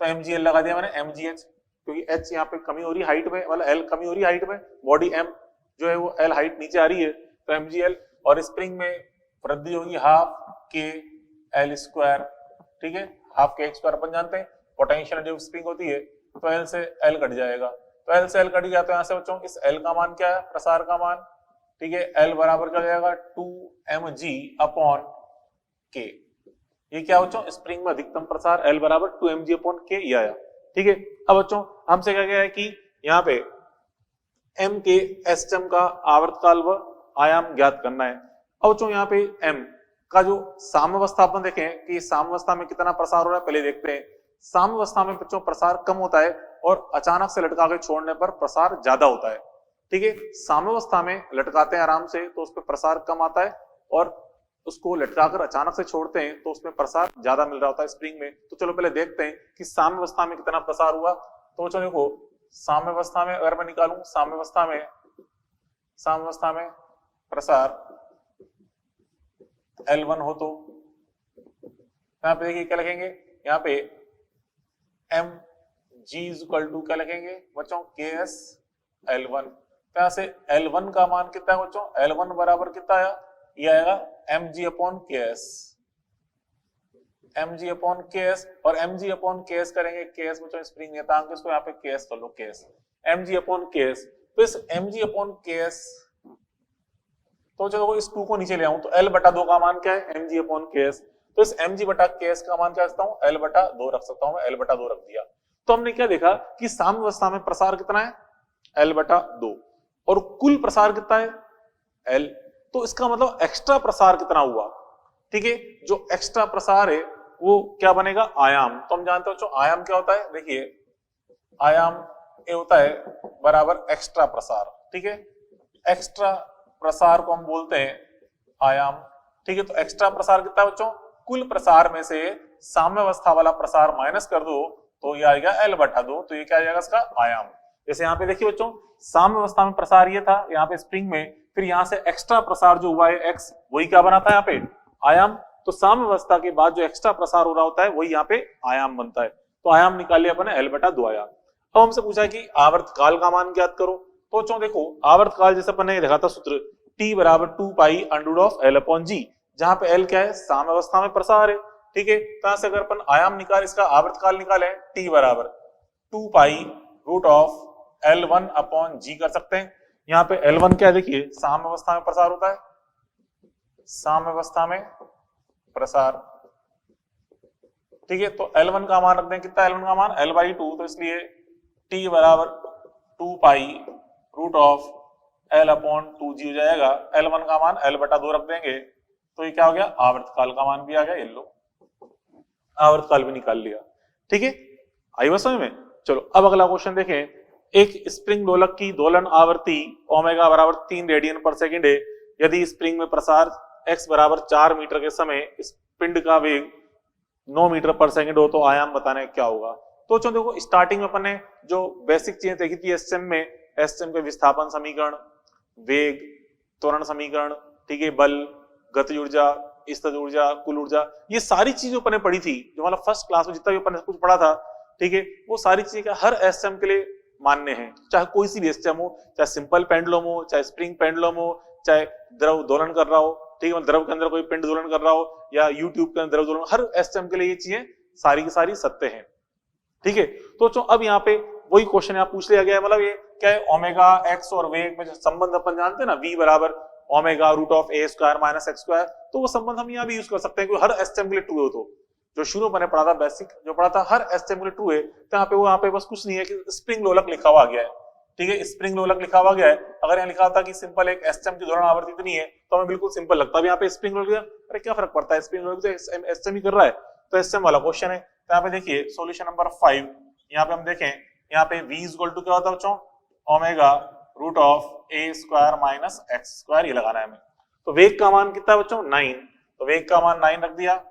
तो mgl लगा दिया मैंने, mgh, क्योंकि h यहाँ पे कमी हो रही है हाइट में, मतलब l कमी हो रही है हाइट में, बॉडी m जो है वो l हाइट नीचे आ रही है, तो mgl, और स्प्रिंग में वृद्धि होगी हाफ के l स्क्वायर, ठीक है, हाफ के x स्क्वायर अपन जानते हैं, पोटेंशियल जो स्प्रिंग होती है, तो l से l कट जाएगा, तो l से l कट गया, तो यहाँ से बच्चों इस l का मान क्या है, प्रसार का मान, ठीक है, l बराबर क्या जाएगा 2mg अपॉन k, ये क्या बच्चों, स्प्रिंग में अधिकतम प्रसार l बराबर 2mg अपॉन k, ये आया, ठीक है। अब बच्चों हमसे क्या गया है कि यहाँ पे m के एसएम का आवर्तकाल व आयाम ज्ञात करना है। अब बच्चों यहाँ पे m का जो साम्यावस्था अपन देखें कि साम्यावस्था में कितना प्रसार हो रहा है, पहले देखते हैं। साम्यावस्था में बच्चों प्रसार कम होता है और अचानक से लटका के छोड़ने पर प्रसार ज्यादा होता है, ठीक है। साम्यावस्था में लटकाते हैं आराम से तो उस पर प्रसार कम आता है, और उसको लटकाकर अचानक से छोड़ते हैं तो उसमें प्रसार ज्यादा मिल रहा होता है स्प्रिंग में। तो चलो पहले देखते हैं कि साम्यावस्था में कितना प्रसार हुआ। तो चलो देखो, साम्यावस्था में अगर मैं निकालूं, साम्यावस्था में प्रसार L1 हो तो यहाँ पे देखिए क्या लिखेंगे, यहाँ पे mg इक्वल टू क्या लिखेंगे बच्चों, ks L1। तो यहाँ से L1 का मान कितना है बच्चों, L1 बराबर कितना आया, ये आएगा mg upon ks, mg upon ks, और mg अपॉन ks करेंगे, ks बच्चों स्प्रिंग नियतांक, इसको यहाँ पे ks कर लो, ks mg अपॉन ks। तो इस mg अपॉन ks, तो चलो इस 2 को नीचे ले आऊं तो l बटा 2 का मान क्या है, mg अपॉन ks, तो इस mg बटा ks का मान क्या रखता हूं, l बटा 2 रख सकता हूं मैं, l बटा 2 रख दिया। तो हमने क्या देखा कि साम्यावस्था में प्रसार कितना है, l बटा 2, और कुल प्रसार कितना है, l। तो इसका मतलब एक्स्ट्रा प्रसार कितना हुआ, ठीक है। जो एक्स्ट्रा प्रसार है वो क्या बनेगा, आयाम। तो हम जानते हो आयाम क्या होता है, देखिए आयाम ये होता है बराबर एक्स्ट्रा प्रसार, ठीक है। एक्स्ट्रा प्रसार को हम बोलते हैं आयाम, ठीक है। तो एक्स्ट्रा प्रसार कितना है बच्चों, कुल प्रसार में से साम्यावस्था वाला प्रसार माइनस कर दो तो ये आएगा L बटा 2, तो ये क्या आ जाएगा इसका आयाम। जैसे यहाँ पे देखिए बच्चों, साम्यावस्था में प्रसार ये था यहाँ पे स्प्रिंग में, फिर यहाँ से एक्स्ट्रा प्रसार जो हुआ है x, वही क्या बनाता है यहाँ पे आयाम। तो साम्यावस्था के बाद जो एक्स्ट्रा प्रसार हो रहा होता है वही यहाँ पे आयाम बनता है। तो आयाम निकाल लिया अपने L बटा 2 आयाम। अब हमसे पूछा है कि आवर्तकाल का मान ज्ञात करो। तो बच्चों देखो आवर्तकाल जैसे अपन ने देखा था सूत्र T बराबर 2 pi under of L upon G, जहां पे L क्या है, साम्यावस्था में प्रसार है, ठीक है। तो यहां से अगर अपन आयाम निकाल, इसका आवर्तकाल निकाले T बराबर 2 pi root of L1 upon G कर सकते हैं। यहाँ पे L1 क्या है, देखिए साम्यावस्था में प्रसार होता है, साम्यावस्था में प्रसार, ठीक है। तो L1 का मान रख दें, कितना L1 का मान L बाई 2, तो इसलिए T बराबर 2 pi root of L upon 2G हो जाएगा। L1 का मान L बटा 2 रख देंगे तो ये क्या हो गया, आवर्तकाल का मान भी आ गया, ये लो आवर्तकाल भी निकाल लिया, ठीक है। आई बात समझ में। चलो अब अगला क्वेश्चन देखें। एक स्प्रिंग दोलक की दोलन आवृत्ति ओमेगा बराबर 3 रेडियन पर सेकंड है। यदि स्प्रिंग में प्रसार x बराबर 4 मीटर के समय इस पिंड का वेग 9 मीटर पर सेकंड हो तो आयाम बताने क्या होगा। तो चलो देखो, स्टार्टिंग में अपन ने जो बेसिक चीजें देखी थी एसएम में, एसएम के विस्थापन समीकरण, वेग, त्वरण समीकरण, ठीक है, बल, गति ऊर्जा, स्थिर ऊर्जा, कुल ऊर्जा, ये सारी चीजें अपन ने पढ़ी थी, जो मतलब फर्स्ट क्लास में जितना भी अपन ने कुछ पढ़ा था, ठीक है। वो सारी चीजें हर एसएम के लिए मान्य है, चाहे कोई सी भी एसएम हो, चाहे सिंपल पेंडुलम हो, चाहे स्प्रिंग पेंडुलम हो, चाहे द्रव दोलन कर रहा हो, ठीक है, द्रव के अंदर कोई पिंड दोलन कर रहा हो या यूट्यूब के अंदर द्रव दोलन, हर एसएम के लिए ये चीजें सारी की सारी सत्य है, ठीक है। तो अब यहाँ पे वही क्वेश्चन यहाँ पूछ लिया गया है, मतलब ये क्या है, ओमेगा एक्स और वेग में जो संबंध अपन जानते हैं ना, v बराबर omega root of a square minus X square, तो वो संबंध हम यहाँ भी यूज कर सकते हैं, क्योंकि हर एसएम के लिए ट्रू है। तो जो शुरू मैंने पढ़ा था बेसिक जो पढ़ा था, हर एसएम के लिए ट्रू है। तो यहाँ पे बस कुछ नहीं है कि स्प्रिंग लोलक लिखा हुआ गया है, ठीक है, स्प्रिंग लोलक लिखा हुआ गया है। अगर यहाँ लिखा होता कि सिंपल एक एसएम की दोलन आवृत्ति इतनी है तो हमें बिल्कुल सिंपल लगता है। यहाँ पे स्प्रिंग लोलक, अरे क्या फर्क पड़ता है, स्प्रिंग लोलक तो एसएम ही कर रहा है, तो एसएम वाला क्वेश्चन है। तो यहाँ पे देखिए सोल्यूशन नंबर 5, यहाँ पे हम देखें, यहाँ पे v इक्वल टू क्या होता है बच्चों, omega root of a square minus X square, ये लगाना है हमें। तो वेग का मान कितना है बच्चों, 9, तो वेग का मान 9 रख दिया।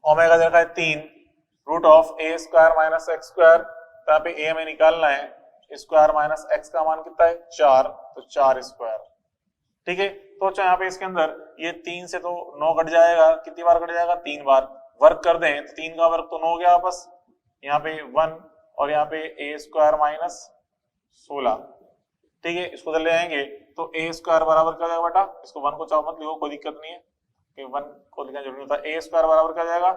ओमेगा देखा है 3 root of a square minus X square, तो यहाँ पे a हमें निकालना है, स्क्वायर माइनस x का मान कितना है 4, तो 4 स्क्वायर, ठीक है। तो यहाँ पे इसके अंदर ये 3 से तो 9 कट जाएगा, कितनी बार कट जाएगा, 3 बार। वर्क कर दें तो 3 का वर्क तो 9 हो गया वापस, यहाँ पे 1 और यहाँ पे a स्क्वायर माइनस 16, ठीक है। इसको उधर ले आएंगे तो a स्क्वायर बराबर क्या जाएगा बेटा, इसको 1 को चाहो मत लिखो, कोई दिक्कत नहीं है कि 1 को लिखना जरूरी होता है। a स्क्वायर बराबर क्या जाएगा,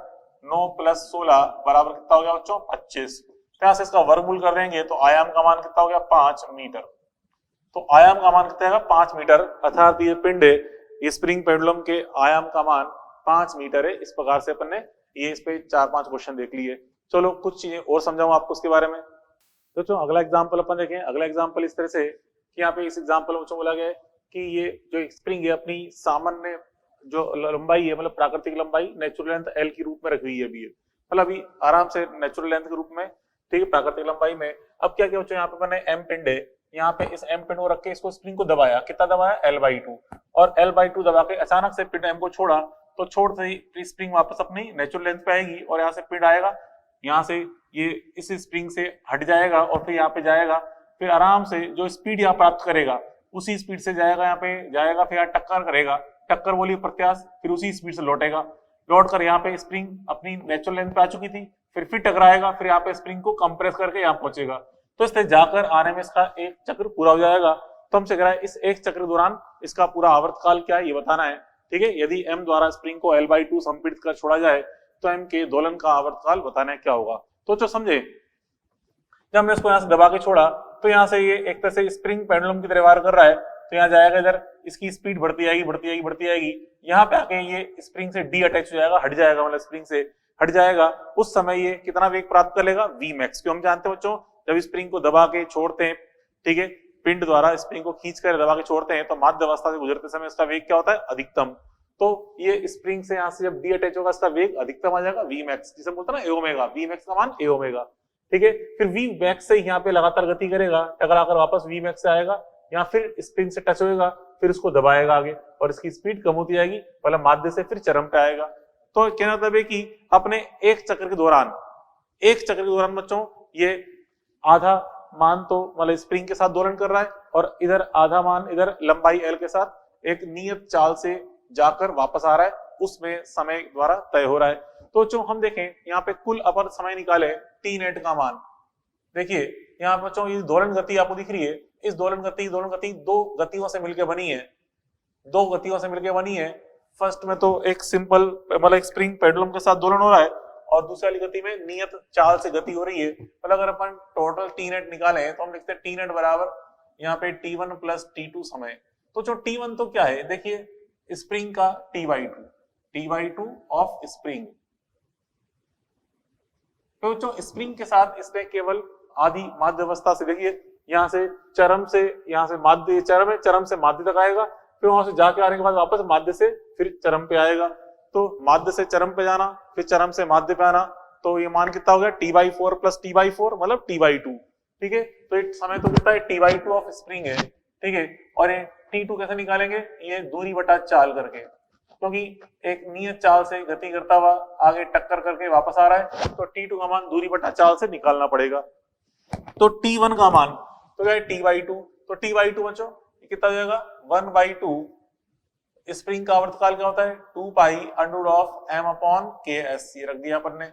9 प्लस 16 बराबर कितना हो गया बच्चों, 25। यहाँ से इसका वर्गमूल कर देंगे तो आयाम का मान कितना हो गया, 5 मीटर। तो आयाम का मान कितना है, 5 मीटर, अर्थात ये पिंड है, ये स्प्रिंग पेंडुलम के आयाम का मान 5 मीटर है। इस प्रकार से अपन ने ये इस पे 4-5 क्वेश्चन देख लिए। चलो कुछ चीजें और समझाऊं आपको उसके बारे में। तो चलो अगला एग्जांपल अपन देखें। अगला एग्जांपल इस तरह से कि यहाँ पे इस एग्जांपल में बोला गया है कि ये जो स्प्रिंग है अपनी सामान्य जो लंबाई है, मतलब प्राकृतिक लंबाई नेचुरल लेंथ L के रूप में रखी हुई है अभी, मतलब अभी आराम से नेचुरल लेंथ के रूप में, ठीक है, प्राकृतिक लंबाई में। अब क्या क्या बच्चों, यहाँ पे मैंने M पिंड है, यहाँ पे इस M पिंड को रख के इसको स्प्रिंग को दबाया, कितना दबाया, L/2, और L/2 दबा के अचानक से पिंड M को छोड़ा, तो छोड़ते ही स्प्रिंग वापस अपनी नेचुरल लेंथ पे आएगी और यहाँ से पिंड आएगा, यहाँ से ये इस स्प्रिंग से हट जाएगा और फिर यहाँ पे जाएगा, फिर आराम से जो स्पीड यहाँ प्राप्त करेगा उसी स्पीड से जाएगा, यहाँ पे जाएगा, फिर यहाँ टक्कर करेगा, टक्कर बोलिए प्रत्याश, फिर उसी स्पीड से लौटेगा, लौट कर यहाँ पे स्प्रिंग अपनी नेचुरल लेंथ पे आ चुकी थी, फिर टकराएगा, फिर यहाँ पे स्प्रिंग को कंप्रेस करके यहाँ पहुंचेगा, तो इससे जाकर आने में इसका एक चक्र पूरा हो जाएगा। तो हमसे कह रहा है इस एक चक्र दौरान इसका पूरा आवर्तकाल क्या है ये बताना है, ठीक है। यदि M द्वारा स्प्रिंग को L/2 संपीड़ित कर छोड़ा जाए तो M के दोलन का आवर्तकाल बताना है क्या होगा। तो जो समझे, जब हमने इसको यहाँ से दबा के छोड़ा तो यहाँ से ये एक तरह से स्प्रिंग पेंडुलम की तरह वार कर रहा है, तो यहाँ जाएगा इधर, इसकी स्पीड बढ़ती आएगी बढ़ती आएगी बढ़ती आएगी, यहाँ पे आके ये स्प्रिंग से डी अटैच हो जाएगा, हट जाएगा, मतलब स्प्रिंग से हट जाएगा। उस समय ये कितना वेग प्राप्त कर लेगा, v max, क्यों हम जानते हैं बच्चों, जब स्प्रिंग को दबा के छोड़ते हैं, ठीक है, पिंड द्वारा स्प्रिंग को खींच कर दबा के छोड़ते हैं तो माध्य अवस्था से गुजरते समय इसका वेग क्या होता है, अधिकतम। तो ये स्प्रिंग से यहाँ से जब डी अटैच होगा इसका वेग अधिकतम आ जाएगा वी मैक्स, जिसे बोलते हैं ना ए ओमेगा, वी मैक्स का मान ए ओमेगा, ठीक है। फिर वी मैक्स से यहाँ पे लगातार गति करेगा, टकराकर वापस वी मैक्स से आएगा, या फिर स्प्रिंग से टच होएगा, फिर उसको दबाएगा आगे और इसकी स्पीड कम होती जाएगी, पहले माध्य से फिर चरम पे आएगा। तो कहना मतलब है कि अपने एक चक्र के दौरान बच्चों ये आधा मान तो मतलब स्प्रिंग के साथ दोलन कर रहा है और इधर आधा मान इधर लंबाई एल के साथ एक नियत चाल से जाकर वापस आ रहा है, उसमें समय द्वारा तय हो रहा है। तो जो हम देखें यहाँ पे कुल अपन समय निकाले टी नेट का मान, देखिए यहाँ बच्चों ये दोलन गति आपको दिख रही है, इस दोलन गति दो गतियों से मिलकर बनी है, फर्स्ट में तो एक सिंपल मतलब एक स्प्रिंग पेंडुलम के साथ दोलन हो रहा है और दूसरी वाली गति में नियत चाल से गति हो रही है। मतलब अगर अपन टोटल टी नेट निकालें तो हम लिखते हैं टी नेट बराबर यहाँ पे T1 प्लस T2 समय। तो जो T1 तो क्या है, देखिए स्प्रिंग का T/2 ऑफ स्प्रिंग, तो जो स्प्रिंग के साथ इसने केवल आधी माध्य अवस्था से, देखिए यहाँ से माध्य, चरम से माध्य तक आएगा, फिर वहां से जाके आने के बाद वापस माध्य से फिर चरम पे आएगा। तो माध्य से चरम पे जाना, फिर चरम से माध्य पे आना, तो ये मान कितना हो गया T/4 प्लस T/4 मतलब T/2, ठीक है। तो एक समय तो कितना है T/2 ऑफ स्प्रिंग है, ठीक है। और ये T2 कैसे निकालेंगे, ये दूरी बटा चाल करके, क्योंकि एक नियत चाल से गति करता हुआ आगे टक्कर करके वापस आ रहा है, तो T2 का मान दूरी बटा चाल से निकालना पड़ेगा। तो T1 का मान तो क्या है T/2, तो T/2 बच्चों कितना हो जाएगा 1/2, स्प्रिंग का आवर्तकाल क्या होता है 2 पाई अंडर ऑफ m/ks, ये रख दिया अपन ने,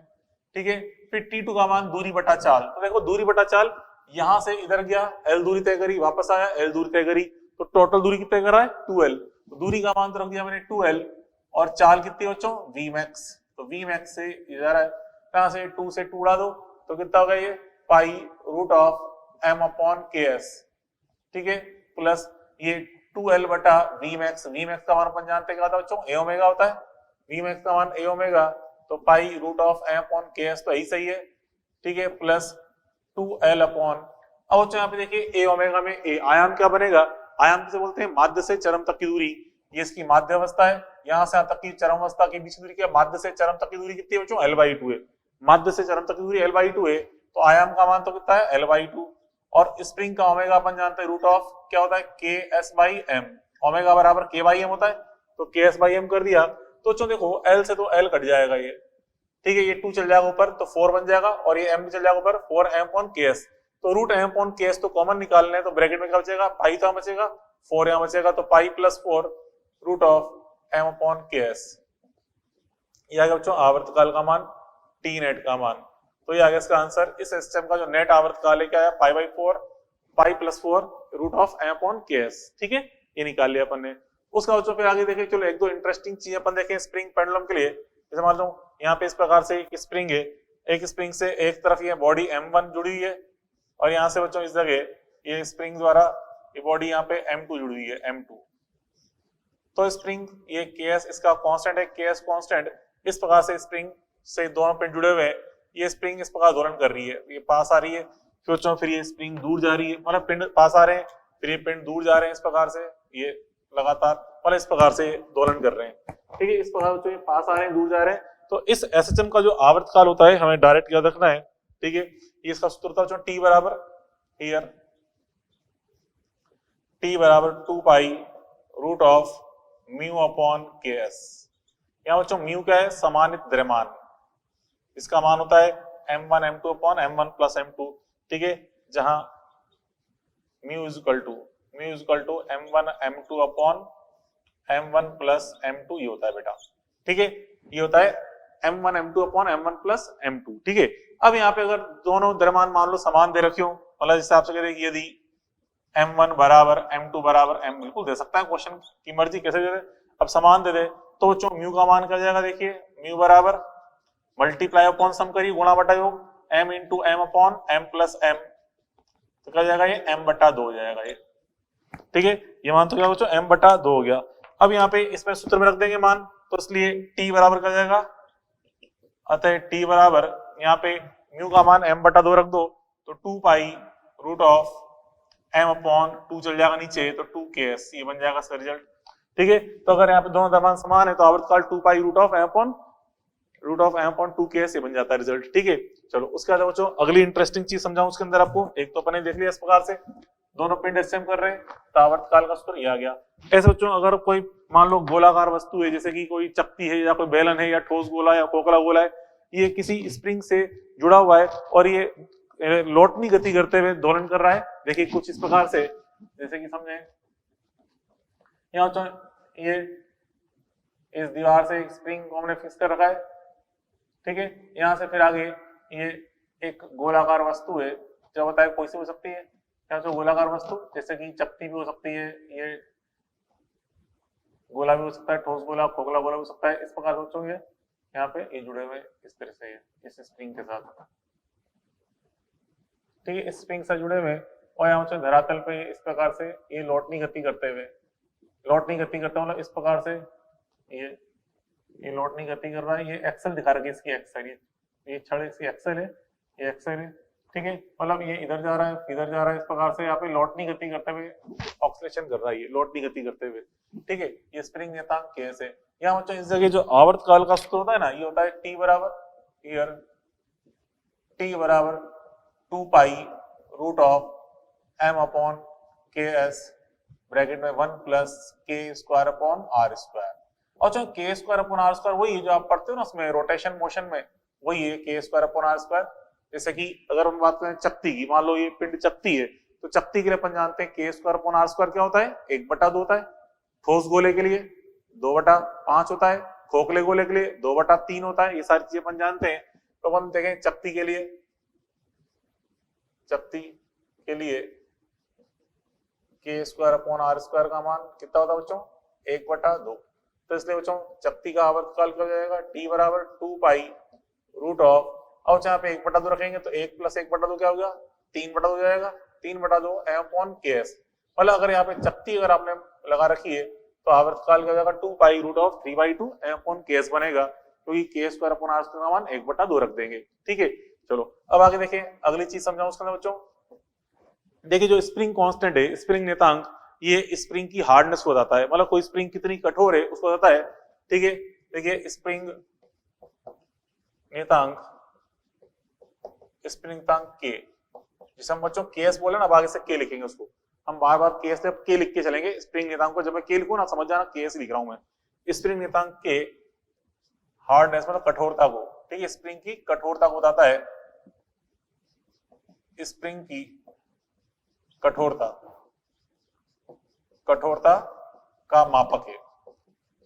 ठीक है। फिर T2 का मान दूरी बटा चाल, तो देखो दूरी बटा चाल यहां से इधर गया, L दूरी तय करी, वापस आया, L दूरी तय करी, तो टोटल दूरी कितने कर रहा है 2L, तो दूरी का मान तो रख दिया मैंने 2L, और चाल कितनी बच्चों Vmax, तो Vmax से इधर है, कहां से 2 से 2 उड़ा दो तो कितना होगा ये पाई रूट ऑफ m/ks, ठीक है, प्लस ये 2L बटा Vmax का मान अपन जानते क्या होता है बच्चों, ए ओमेगा होता है, Vmax का मान ए ओमेगा, तो पाई रूट ऑफ m/ks तो यही सही है, ठीक है, प्लस 2L अपॉन, अब बच्चों यहाँ पे देखिए ए ओमेगा में ए आयाम क्या बनेगा, आयाम किसे बोलते हैं माध्य से चरम तक की दूरी, ये इसकी माध्य अवस्था है, यहाँ से यहाँ तक की चरम अवस्था के बीच की दूरी क्या, माध्य से चरम तक की दूरी कितनी है बच्चों L/2 है, माध्य से चरम तक की दूरी L/2 है, तो आयाम का मान तो कितना है L/2, और स्प्रिंग का ओमेगा अपन जानते हैं रूट ऑफ क्या होता है Ks/m, ओमेगा बराबर K/m होता है, तो Ks/m कर दिया, तो चलो देखो L से तो L कट जाएगा ये, ठीक है, ये 2 चल जाएगा ऊपर तो 4 बन जाएगा, और ये m भी चल जाएगा ऊपर 4m/ks, तो रूट m/ks तो कॉमन निकालना है, तो ब्रैकेट में क्या बचेगा पाई, तो यहाँ बचेगा 4 यहाँ बचेगा, तो pi plus 4 root of m/ks, ये आ गया बच्चों आवर्तकाल का मान, टी नेट का मान। तो ये आ गया इसका आंसर, इस सिस्टम का जो नेट आवर्तकाल है क्या है pi plus 4 root of m/ks, ठीक है, ये निकाल लिया अपन ने। उसका बच्चों फिर आगे देखें, चलो एक दो इंटरेस्टिंग चीज अपन देखें स्प्रिंग पेंडुलम के लिए, जैसे मान लो यहाँ पे इस प्रकार से एक स्प्रिंग है, एक स्प्रिंग से एक तरफ ये बॉडी m1 जुड़ी हुई है, और यहाँ से बच्चों इस जगह ये स्प्रिंग द्वारा ये बॉडी यहाँ पे m2 जुड़ी हुई है, m2, तो स्प्रिंग ये Ks इसका कांस्टेंट है, Ks कांस्टेंट, इस प्रकार से स्प्रिंग से दोनों पिंड जुड़े हुए हैं, ये स्प्रिंग इस प्रकार दोलन कर रही है, ये पास आ रही है, फिर बच्चों फिर ये स्प्रिंग दूर जा रही है, मतलब पिंड पास आ रहे हैं, फिर ये पिंड दूर जा रहे हैं, इस प्रकार से ये लगातार मतलब इस प्रकार से दोलन कर रहे हैं, ठीक है, इस प्रकार बच्चों ये पास आ रहे हैं दूर जा रहे हैं। तो इस एसएचएम का जो आवर्तकाल होता है हमें डायरेक्ट याद रखना है, ठीक है, ये इसका सूत्र था बच्चों T बराबर हियर T बराबर 2 पाई रूट ऑफ μ/ks, यहाँ बच्चों म्यू क्या है समानित द्रव्यमान, इसका मान होता है m1 m2 upon m1 plus m2, ठीक है, जहां mu is equal to m1 m2 upon m1 plus m2 ये होता है बेटा, ठीक है, ये होता है m1 m2 upon m1 plus m2, ठीक है। अब यहाँ पे अगर दोनों द्रव्यमान मान लो समान दे रखे हो, मतलब जिस हिसाब से कहते यदि m1 बराबर m2 बराबर m, बिल्कुल दे सकता है, क्वेश्चन की मर्जी कैसे दे दे, अब समान दे दे तो बच्चों म्यू का मान क्या जाएगा, देखिए म्यू बराबर मल्टीप्लाई अपॉन सम करिए गुणा बटा योग m into m upon m plus m, तो क्या जाएगा ये m/2 हो जाएगा ये, ठीक है, ये मान तो क्या बच्चों m/2 हो गया। अब यहाँ पे इसमें सूत्र में रख देंगे मान, तो इसलिए t बराबर क्या जाएगा, अतः t बराबर यहाँ पे म्यू का मान m/2 रख दो, तो 2 pi root of m upon 2 चल जाएगा नीचे तो 2ks, ये बन जाएगा इसका रिजल्ट। ठीक है, तो अगर यहाँ पे दोनों द्रव्यमान समान है तो आवर्तकाल 2 pi root of m upon 2ks ये बन जाता है रिजल्ट। ठीक है, चलो उसके बाद बच्चों अगली इंटरेस्टिंग चीज समझाऊं उसके अंदर आपको। एक तो अपने देख लिया इस प्रकार से दोनों पिंड एचएम कर रहे हैं तो आवर्तकाल का सूत्र ये आ गया। ऐसे बच्चों अगर कोई मान लो गोलाकार वस्तु है, जैसे कि कोई चक्ति है या कोई बेलन है या ठोस गोला या खोखला गोला है, ये किसी स्प्रिंग से जुड़ा हुआ है और ये लौटनी गति करते हुए दोलन कर रहा है। देखिए कुछ इस प्रकार से, जैसे कि समझे यहाँ तो ये इस दीवार से एक स्प्रिंग को हमने फिक्स कर रखा है। ठीक है, यहाँ से फिर आगे ये एक गोलाकार वस्तु है जो बताए कोई सी हो सकती है, यहाँ से गोलाकार वस्तु जैसे कि चक्ति भी हो सकती है, ये गोला भी हो सकता है, ठोस गोला, खोखला गोला हो सकता है। इस प्रकार सोचोगे यहाँ पे ये जुड़े हुए इस तरह से इस स्प्रिंग के साथ। ठीक है, इस स्प्रिंग से जुड़े हुए और यहाँ से धरातल पे इस प्रकार से ये लौटनी गति करते हुए, लौटनी गति करते मतलब इस प्रकार से ये लौटनी गति कर रहा है। ये एक्सल दिखा रखी है इसकी एक्सल, ये छड़ इसकी एक्सल है, ये एक्सल है। ठीक है, मतलब ये इधर जा रहा है इधर जा रहा है, इस प्रकार से यहाँ पे लौटनी गति करते हुए ऑक्सीलेशन कर रहा है, ये लौटनी गति करते हुए। ठीक है, ये स्प्रिंग नियतांक Ks है। यहाँ बच्चों इस जगह जो आवर्तकाल का सूत्र होता है ना, ये होता है T बराबर हियर T बराबर 2 pi root of m upon Ks bracket में 1 plus k square upon r square. और जो k square upon r square वही है जो आप पढ़ते हो ना उसमें रोटेशन मोशन में, वही है k square upon r square. जैसे कि अगर हम बात करें चक्ति की, मान लो ये पिंड चक्ति है तो चक्ति के लिए अपन जानते हैं k square upon r square क्या होता है, 1/2 होता है। ठोस गोले के लिए 2/5 होता है, खोखले गोले के लिए 2/3 होता है। ये सारी चीजें अपन जानते हैं। तो अपन देखें चक्ति के लिए k square upon r square का मान कितना होता है बच्चों, 1/2। तो इसलिए बच्चों चक्ति का आवर्तकाल क्या हो जाएगा, T बराबर 2 पाई रूट ऑफ, और यहाँ पे 1/2 रखेंगे तो 1 प्लस 1/2 क्या हो गया, 3/2 हो जाएगा, 3/2 m अपॉन Ks। मतलब अगर यहाँ पे चक्ति अगर आपने लगा रखी है तो आवर्तकाल क्या हो जाएगा 2 pi root of 3/2 m upon Ks बनेगा, क्योंकि k square upon r square का मान 1/2 रख देंगे। ठीक है, चलो अब आगे देखें अगली चीज समझाऊं उसके अंदर बच्चों। देखिए जो स्प्रिंग कांस्टेंट है, स्प्रिंग नियतांक, ये स्प्रिंग की हार्डनेस को बताता है, मतलब कोई स्प्रिंग कितनी कठोर है उसको बताता है। ठीक है, देखिए स्प्रिंग नियतांक के, जिसे हम बच्चों केएस बोले ना, अब आगे से के लिखेंगे उसको, हम बार बार केएस से के लिख के चलेंगे। स्प्रिंग नियतांक को जब मैं के लिखूं ना समझ जाना केएस लिख रहा हूं मैं। स्प्रिंग नियतांक के हार्डनेस मतलब कठोरता को, ठीक है, स्प्रिंग की कठोरता को बताता है। स्प्रिंग की कठोरता का मापक है।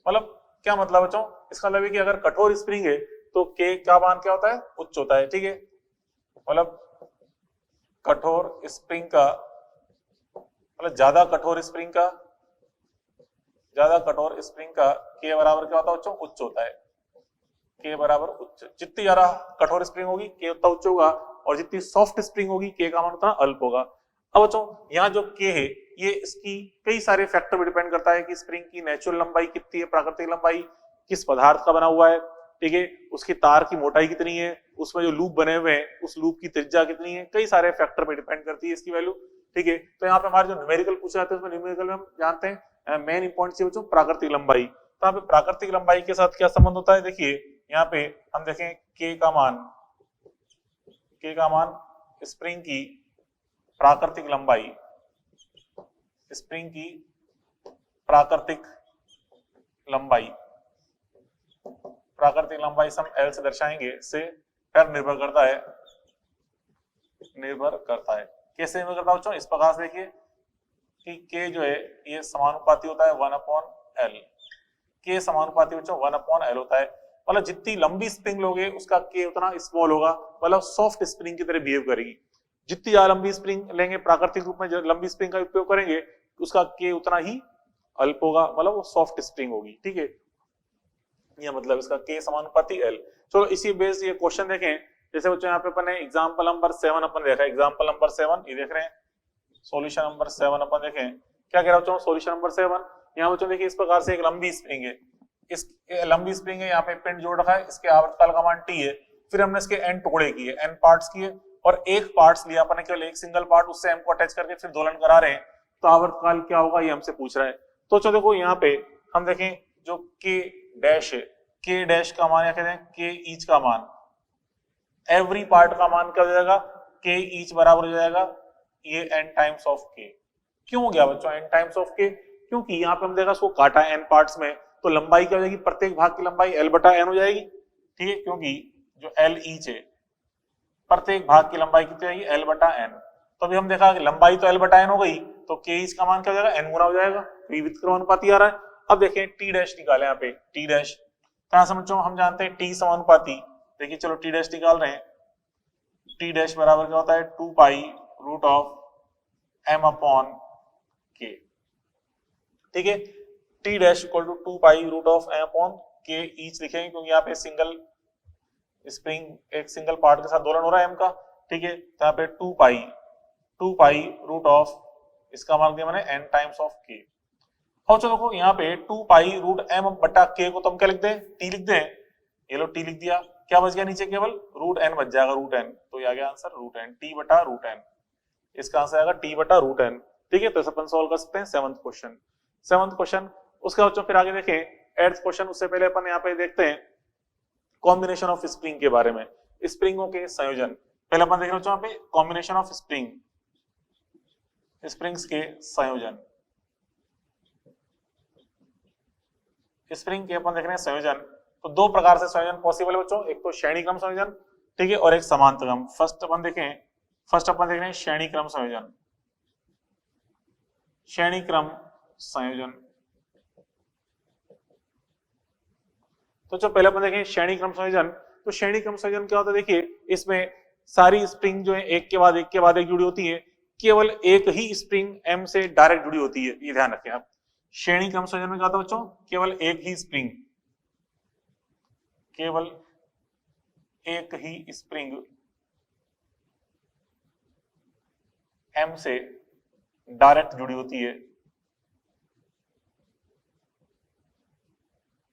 मतलब क्या मतलब बच्चों, इसका मतलब है कि अगर कठोर स्प्रिंग है तो के का मान क्या होता है, उच्च होता है। ठीक है, मतलब कठोर स्प्रिंग का मतलब ज्यादा कठोर स्प्रिंग का के बराबर क्या होता है बच्चों, उच्च होता है। के बराबर उच्च, जितनी ज्यादा कठोर स्प्रिंग होगी के उतना उच्च होगा, और जितनी सॉफ्ट स्प्रिंग होगी के का मान उतना अल्प होगा। अब बच्चों यहाँ जो के है ये इसकी कई सारे फैक्टर पर डिपेंड करता है कि स्प्रिंग की नेचुरल लंबाई कितनी है, प्राकृतिक लंबाई, किस पदार्थ का बना हुआ है, ठीक है, उसकी तार की मोटाई कितनी है, उसमें जो लूप बने हुए हैं उस लूप की त्रिज्या कितनी है, कई सारे फैक्टर पर डिपेंड करती है इसकी वैल्यू। ठीक है, तो यहाँ पे हमारे जो न्यूमेरिकल पूछे जाते हैं उसमें न्यूमेरिकल में हम जानते हैं मेन इंपॉर्टेंट चीज बच्चों प्राकृतिक लंबाई। तो यहाँ पे प्राकृतिक लंबाई के साथ क्या संबंध होता है, देखिए यहाँ पे हम देखें के का मान स्प्रिंग की प्राकृतिक लंबाई, से हम L से दर्शाएंगे, से पर निर्भर करता है। कैसे निर्भर करता है बच्चों, इस प्रकार से देखिए कि K जो है ये समानुपाती होता है 1/L। K समानुपाती बच्चों 1/L होता है, मतलब जितनी लंबी स्प्रिंग लोगे उसका K उतना स्मॉल होगा, मतलब सॉफ्ट स्प्रिंग की तरह बिहेव करेगी। जितनी ज्यादा लंबी स्प्रिंग लेंगे प्राकृतिक रूप में, जो लंबी स्प्रिंग का उपयोग करेंगे उसका K उतना ही अल्प होगा, मतलब वो सॉफ्ट स्प्रिंग होगी। ठीक है, ये मतलब इसका K समानुपाती L। चलो इसी बेस ये क्वेश्चन देखें, जैसे बच्चों यहाँ पे अपन ने एग्जांपल नंबर 7 अपन देखा, एग्जांपल नंबर 7 ये देख रहे हैं, सॉल्यूशन नंबर 7 अपन देखें क्या कह रहा बच्चों, सॉल्यूशन नंबर 7 यहाँ बच्चों देखिए इस प्रकार से एक लंबी स्प्रिंग है, इस लंबी स्प्रिंग है, यहाँ पे पिंड जोड़ रखा है, इसके आवर्तकाल का मान T है, फिर हमने इसके n टुकड़े किए, n पार्ट्स किए, और एक पार्ट्स लिया अपन ने, केवल एक सिंगल पार्ट, उससे एम को अटैच करके फिर दोलन करा रहे हैं, तो आवर्तकाल क्या होगा ये हमसे पूछ रहा है। तो चलो देखो यहाँ पे हम देखें जो के डैश है, के डैश का मान या कहते हैं के ईच का मान, एवरी पार्ट का मान क्या हो जाएगा, के ईच बराबर हो जाएगा ये एन टाइम्स ऑफ के। क्यों हो गया बच्चों एन टाइम्स ऑफ के, क्योंकि यहाँ पे हम देखा इसको काटा एन पार्ट्स में, तो लंबाई क्या हो जाएगी, प्रत्येक भाग की लंबाई एल बटा एन हो जाएगी, ठीक है, क्योंकि जो एल ईच है प्रत्येक भाग की लंबाई कितनी आएगी, एल बटा एन। तो अभी हम देखा कि लंबाई तो एल बटा एन हो गई, तो के ईच का मान क्या हो जाएगा, एन गुना हो जाएगा, तो व्युत्क्रमानुपाती आ रहा है। अब देखें टी डैश निकाले यहाँ पे, टी डैश कहां समझो, हम जानते हैं टी समानुपाती, देखिए चलो टी डैश निकाल रहे हैं, टी डैश बराबर क्या होता है 2 pi root of M upon K, ठीक है, T dash equal to 2 pi root of M upon K each लिखेंगे, क्योंकि यहाँ पे सिंगल स्प्रिंग एक सिंगल पार्ट के साथ दोलन हो रहा है एम का, ठीक है, तो यहाँ पे 2 पाई रूट ऑफ, इसका मान दिया मैंने n टाइम्स ऑफ के। और चलो देखो यहाँ पे 2 पाई रूट एम बटा के को तो हम क्या लिख दें, टी लिख दें, ये लो टी लिख दिया, क्या बच गया नीचे, केवल रूट एन बच जाएगा, रूट एन, तो ये आ गया आंसर रूट एन, टी बटा रूट एन, इसका आंसर आएगा टी बटा रूट एन, ठीक है। तो अपन सॉल्व कर सकते हैं सेवंथ क्वेश्चन। उसके बाद फिर आगे देखें 8th क्वेश्चन, उससे पहले अपन यहाँ पे देखते हैं कॉम्बिनेशन ऑफ स्प्रिंग के बारे में, स्प्रिंगों के संयोजन। पहले अपन देख रहे हो यहाँ पे कॉम्बिनेशन ऑफ स्प्रिंग्स के संयोजन, स्प्रिंग के अपन देख रहे हैं संयोजन, तो दो प्रकार से संयोजन पॉसिबल है बच्चों, एक तो श्रेणी क्रम संयोजन, ठीक है, और एक समांतर क्रम। फर्स्ट अपन देख रहे हैं श्रेणी क्रम संयोजन, श्रेणी क्रम संयोजन। तो जो पहले अपन देखें श्रेणी क्रम संयोजन, तो श्रेणी क्रम संयोजन क्या होता है, देखिए इसमें सारी स्प्रिंग जो है एक के बाद एक जुड़ी होती है, केवल एक ही स्प्रिंग एम से डायरेक्ट जुड़ी होती है, ये ध्यान रखें आप। श्रेणी क्रम संयोजन में क्या होता है बच्चों, केवल एक ही स्प्रिंग एम से डायरेक्ट जुड़ी होती है,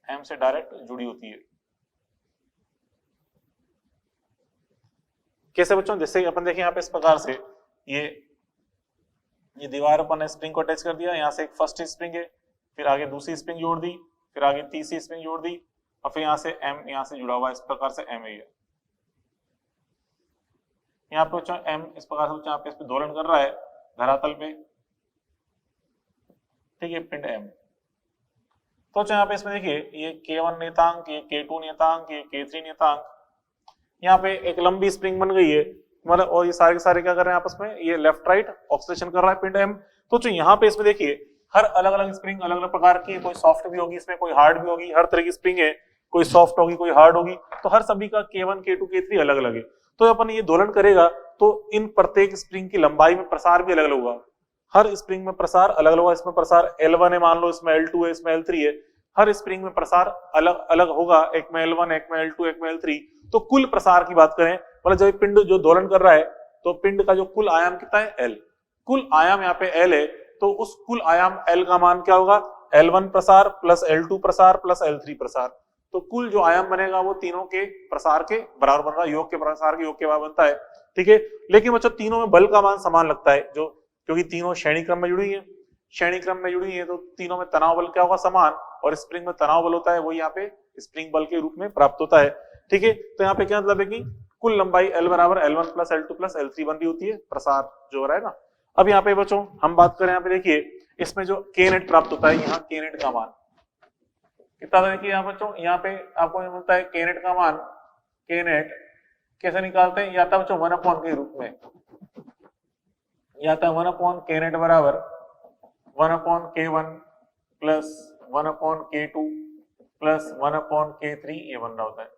एम से डायरेक्ट जुड़ी होती है। कैसे बच्चों, जैसे अपन देखें यहाँ पे इस प्रकार से, ये दीवार अपन ने स्प्रिंग को अटैच कर दिया, यहाँ से एक फर्स्ट स्प्रिंग है, फिर आगे दूसरी स्प्रिंग जोड़ दी, फिर आगे तीसरी स्प्रिंग जोड़ दी, और फिर यहाँ से एम यहाँ से जुड़ा हुआ है, इस प्रकार से एम है यहाँ पे बच्चों एम इस प्रकार से यहाँ पे इस पे दोलन कर रहा है धरातल पे, ठीक है, पिंड एम। तो यहाँ पे इसमें देखिए ये K1 नियतांक, ये K2 नियतांक, ये K3 नियतांक, यहाँ पे एक लंबी स्प्रिंग बन गई है, मतलब, और ये सारे के सारे क्या कर रहे हैं आपस में, ये लेफ्ट राइट ऑक्सीलेशन कर रहा है पिंड एम। तो जो यहाँ पे इसमें देखिए हर अलग अलग स्प्रिंग अलग अलग प्रकार की, कोई सॉफ्ट भी होगी इसमें, कोई हार्ड भी होगी, हर तरह की स्प्रिंग है, कोई सॉफ्ट होगी कोई हार्ड होगी, तो हर सभी का K1 K2 K3 अलग अलग है। तो अपन ये दोलन करेगा तो इन प्रत्येक स्प्रिंग की लंबाई में प्रसार भी अलग अलग होगा, हर स्प्रिंग में प्रसार अलग अलग होगा, इसमें प्रसार L1 है मान लो, इसमें L2 है, इसमें L3 है, हर स्प्रिंग में प्रसार अलग अलग होगा, एक में L1 एक में L2 एक में L3। तो कुल प्रसार की बात करें, मतलब जब पिंड जो दोलन कर रहा है तो पिंड का जो कुल आयाम कितना है, L, कुल आयाम यहाँ पे L है, तो उस कुल आयाम L का मान क्या होगा, L1 प्रसार प्लस L2 प्रसार प्लस L3 प्रसार, तो कुल जो आयाम बनेगा वो तीनों के प्रसार के बराबर बन रहा है, योग के प्रसार के योग के बराबर बनता है, ठीक है। लेकिन बच्चों तीनों में बल का मान समान लगता है, जो क्योंकि तीनों श्रेणी क्रम में जुड़ी है, श्रेणी क्रम में जुड़ी है तो तीनों में तनाव बल क्या होगा, समान, और स्प्रिंग में तनाव बल होता है वो यहाँ पे स्प्रिंग बल के रूप में प्राप्त होता है, ठीक है। तो यहाँ पे क्या मतलब है कि कुल लंबाई L बराबर L1 plus L2 plus L3 बन रही होती है, प्रसार जो हो रहा है ना। अब यहाँ पे बच्चों हम बात करें, यहाँ पे देखिए इसमें जो K नेट प्राप्त होता है, यहाँ K नेट का मान कितना था, देखिए यहाँ बच्चों यहाँ पे आपको मिलता है K नेट का मान, K नेट कैसे निकालते हैं, या था बच्चों 1/k के रूप में, या था 1/k नेट बराबर 1/k1 plus 1/k2 plus 1/k3, ये बन रहा होता है,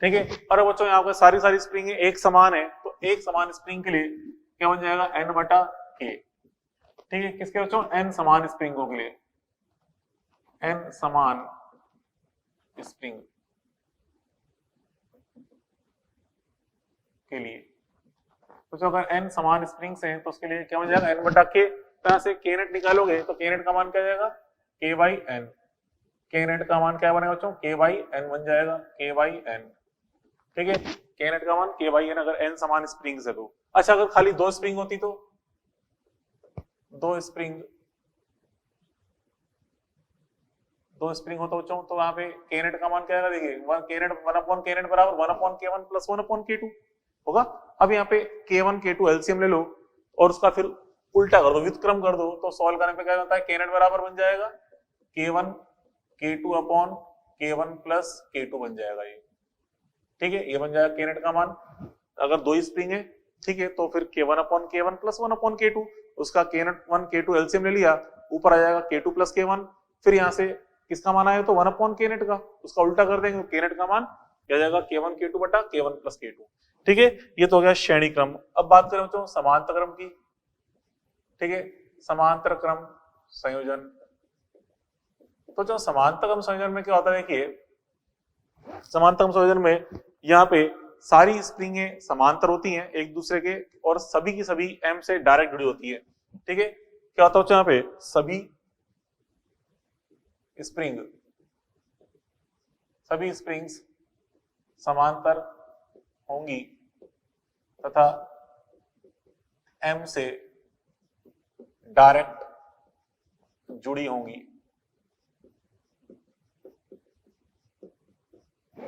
ठीक है। और बच्चों यहाँ पे सारी स्प्रिंग एक समान है, तो एक समान स्प्रिंग के लिए क्या बन जाएगा, n/k, ठीक है। किसके बच्चों, n समान स्प्रिंगों के लिए, n समान स्प्रिंग के लिए, तो अगर n समान स्प्रिंग्स हैं तो उसके लिए क्या बन जाएगा, n/k। तरह से K नेट निकालोगे तो K नेट का मान क्या जाएगा, K/n, K नेट का मान क्या बनेगा बच्चों, K/n बन जाएगा, K/n, ठीक है। के नेट का मान के बाई एन, अगर एन समान स्प्रिंग्स है तो। अच्छा अगर खाली दो स्प्रिंग होती तो, दो स्प्रिंग हो तो बच्चों, तो वहां पे के नेट का मान क्या आएगा, देखिए के नेट 1 अपॉन के नेट बराबर 1 अपॉन के वन प्लस 1 अपॉन के टू होगा। अब यहाँ पे के वन के टू एलसीएम ले लो और उसका फिर उल्टा कर दो, व्युत्क्रम कर दो, तो सॉल्व करने पे क्या होता है, के नेट बराबर बन जाएगा के वन के टू अपॉन के वन प्लस के टू बन जाएगा ये, ठीक है, ये बन जाएगा के नेट का मान। अगर दो ही स्प्रिंग है, ठीक है, तो फिर के वन अपॉन के वन प्लस 1 अपॉन के टू, उसका के नेट 1 के टू एलसीएम ले लिया, ऊपर आ जाएगा के टू प्लस के वन, फिर यहाँ से किसका मान आया तो 1 अपॉन के नेट का, उसका उल्टा कर देंगे, के नेट का मान क्या जाएगा के वन के टू बटा के वन प्लस के टू, ठीक है। ये तो हो गया श्रेणी क्रम। अब बात करें बच्चों समांतर क्रम की, ठीक है, समांतर क्रम संयोजन। तो जो समांतर क्रम संयोजन में क्या होता है, देखिए समांतर क्रम संयोजन में यहाँ पे सारी स्प्रिंगें समांतर होती हैं एक दूसरे के, और सभी की सभी एम से डायरेक्ट जुड़ी होती है, ठीक है। क्या होता है यहाँ पे, सभी स्प्रिंग्स समांतर होंगी तथा एम से डायरेक्ट जुड़ी होंगी,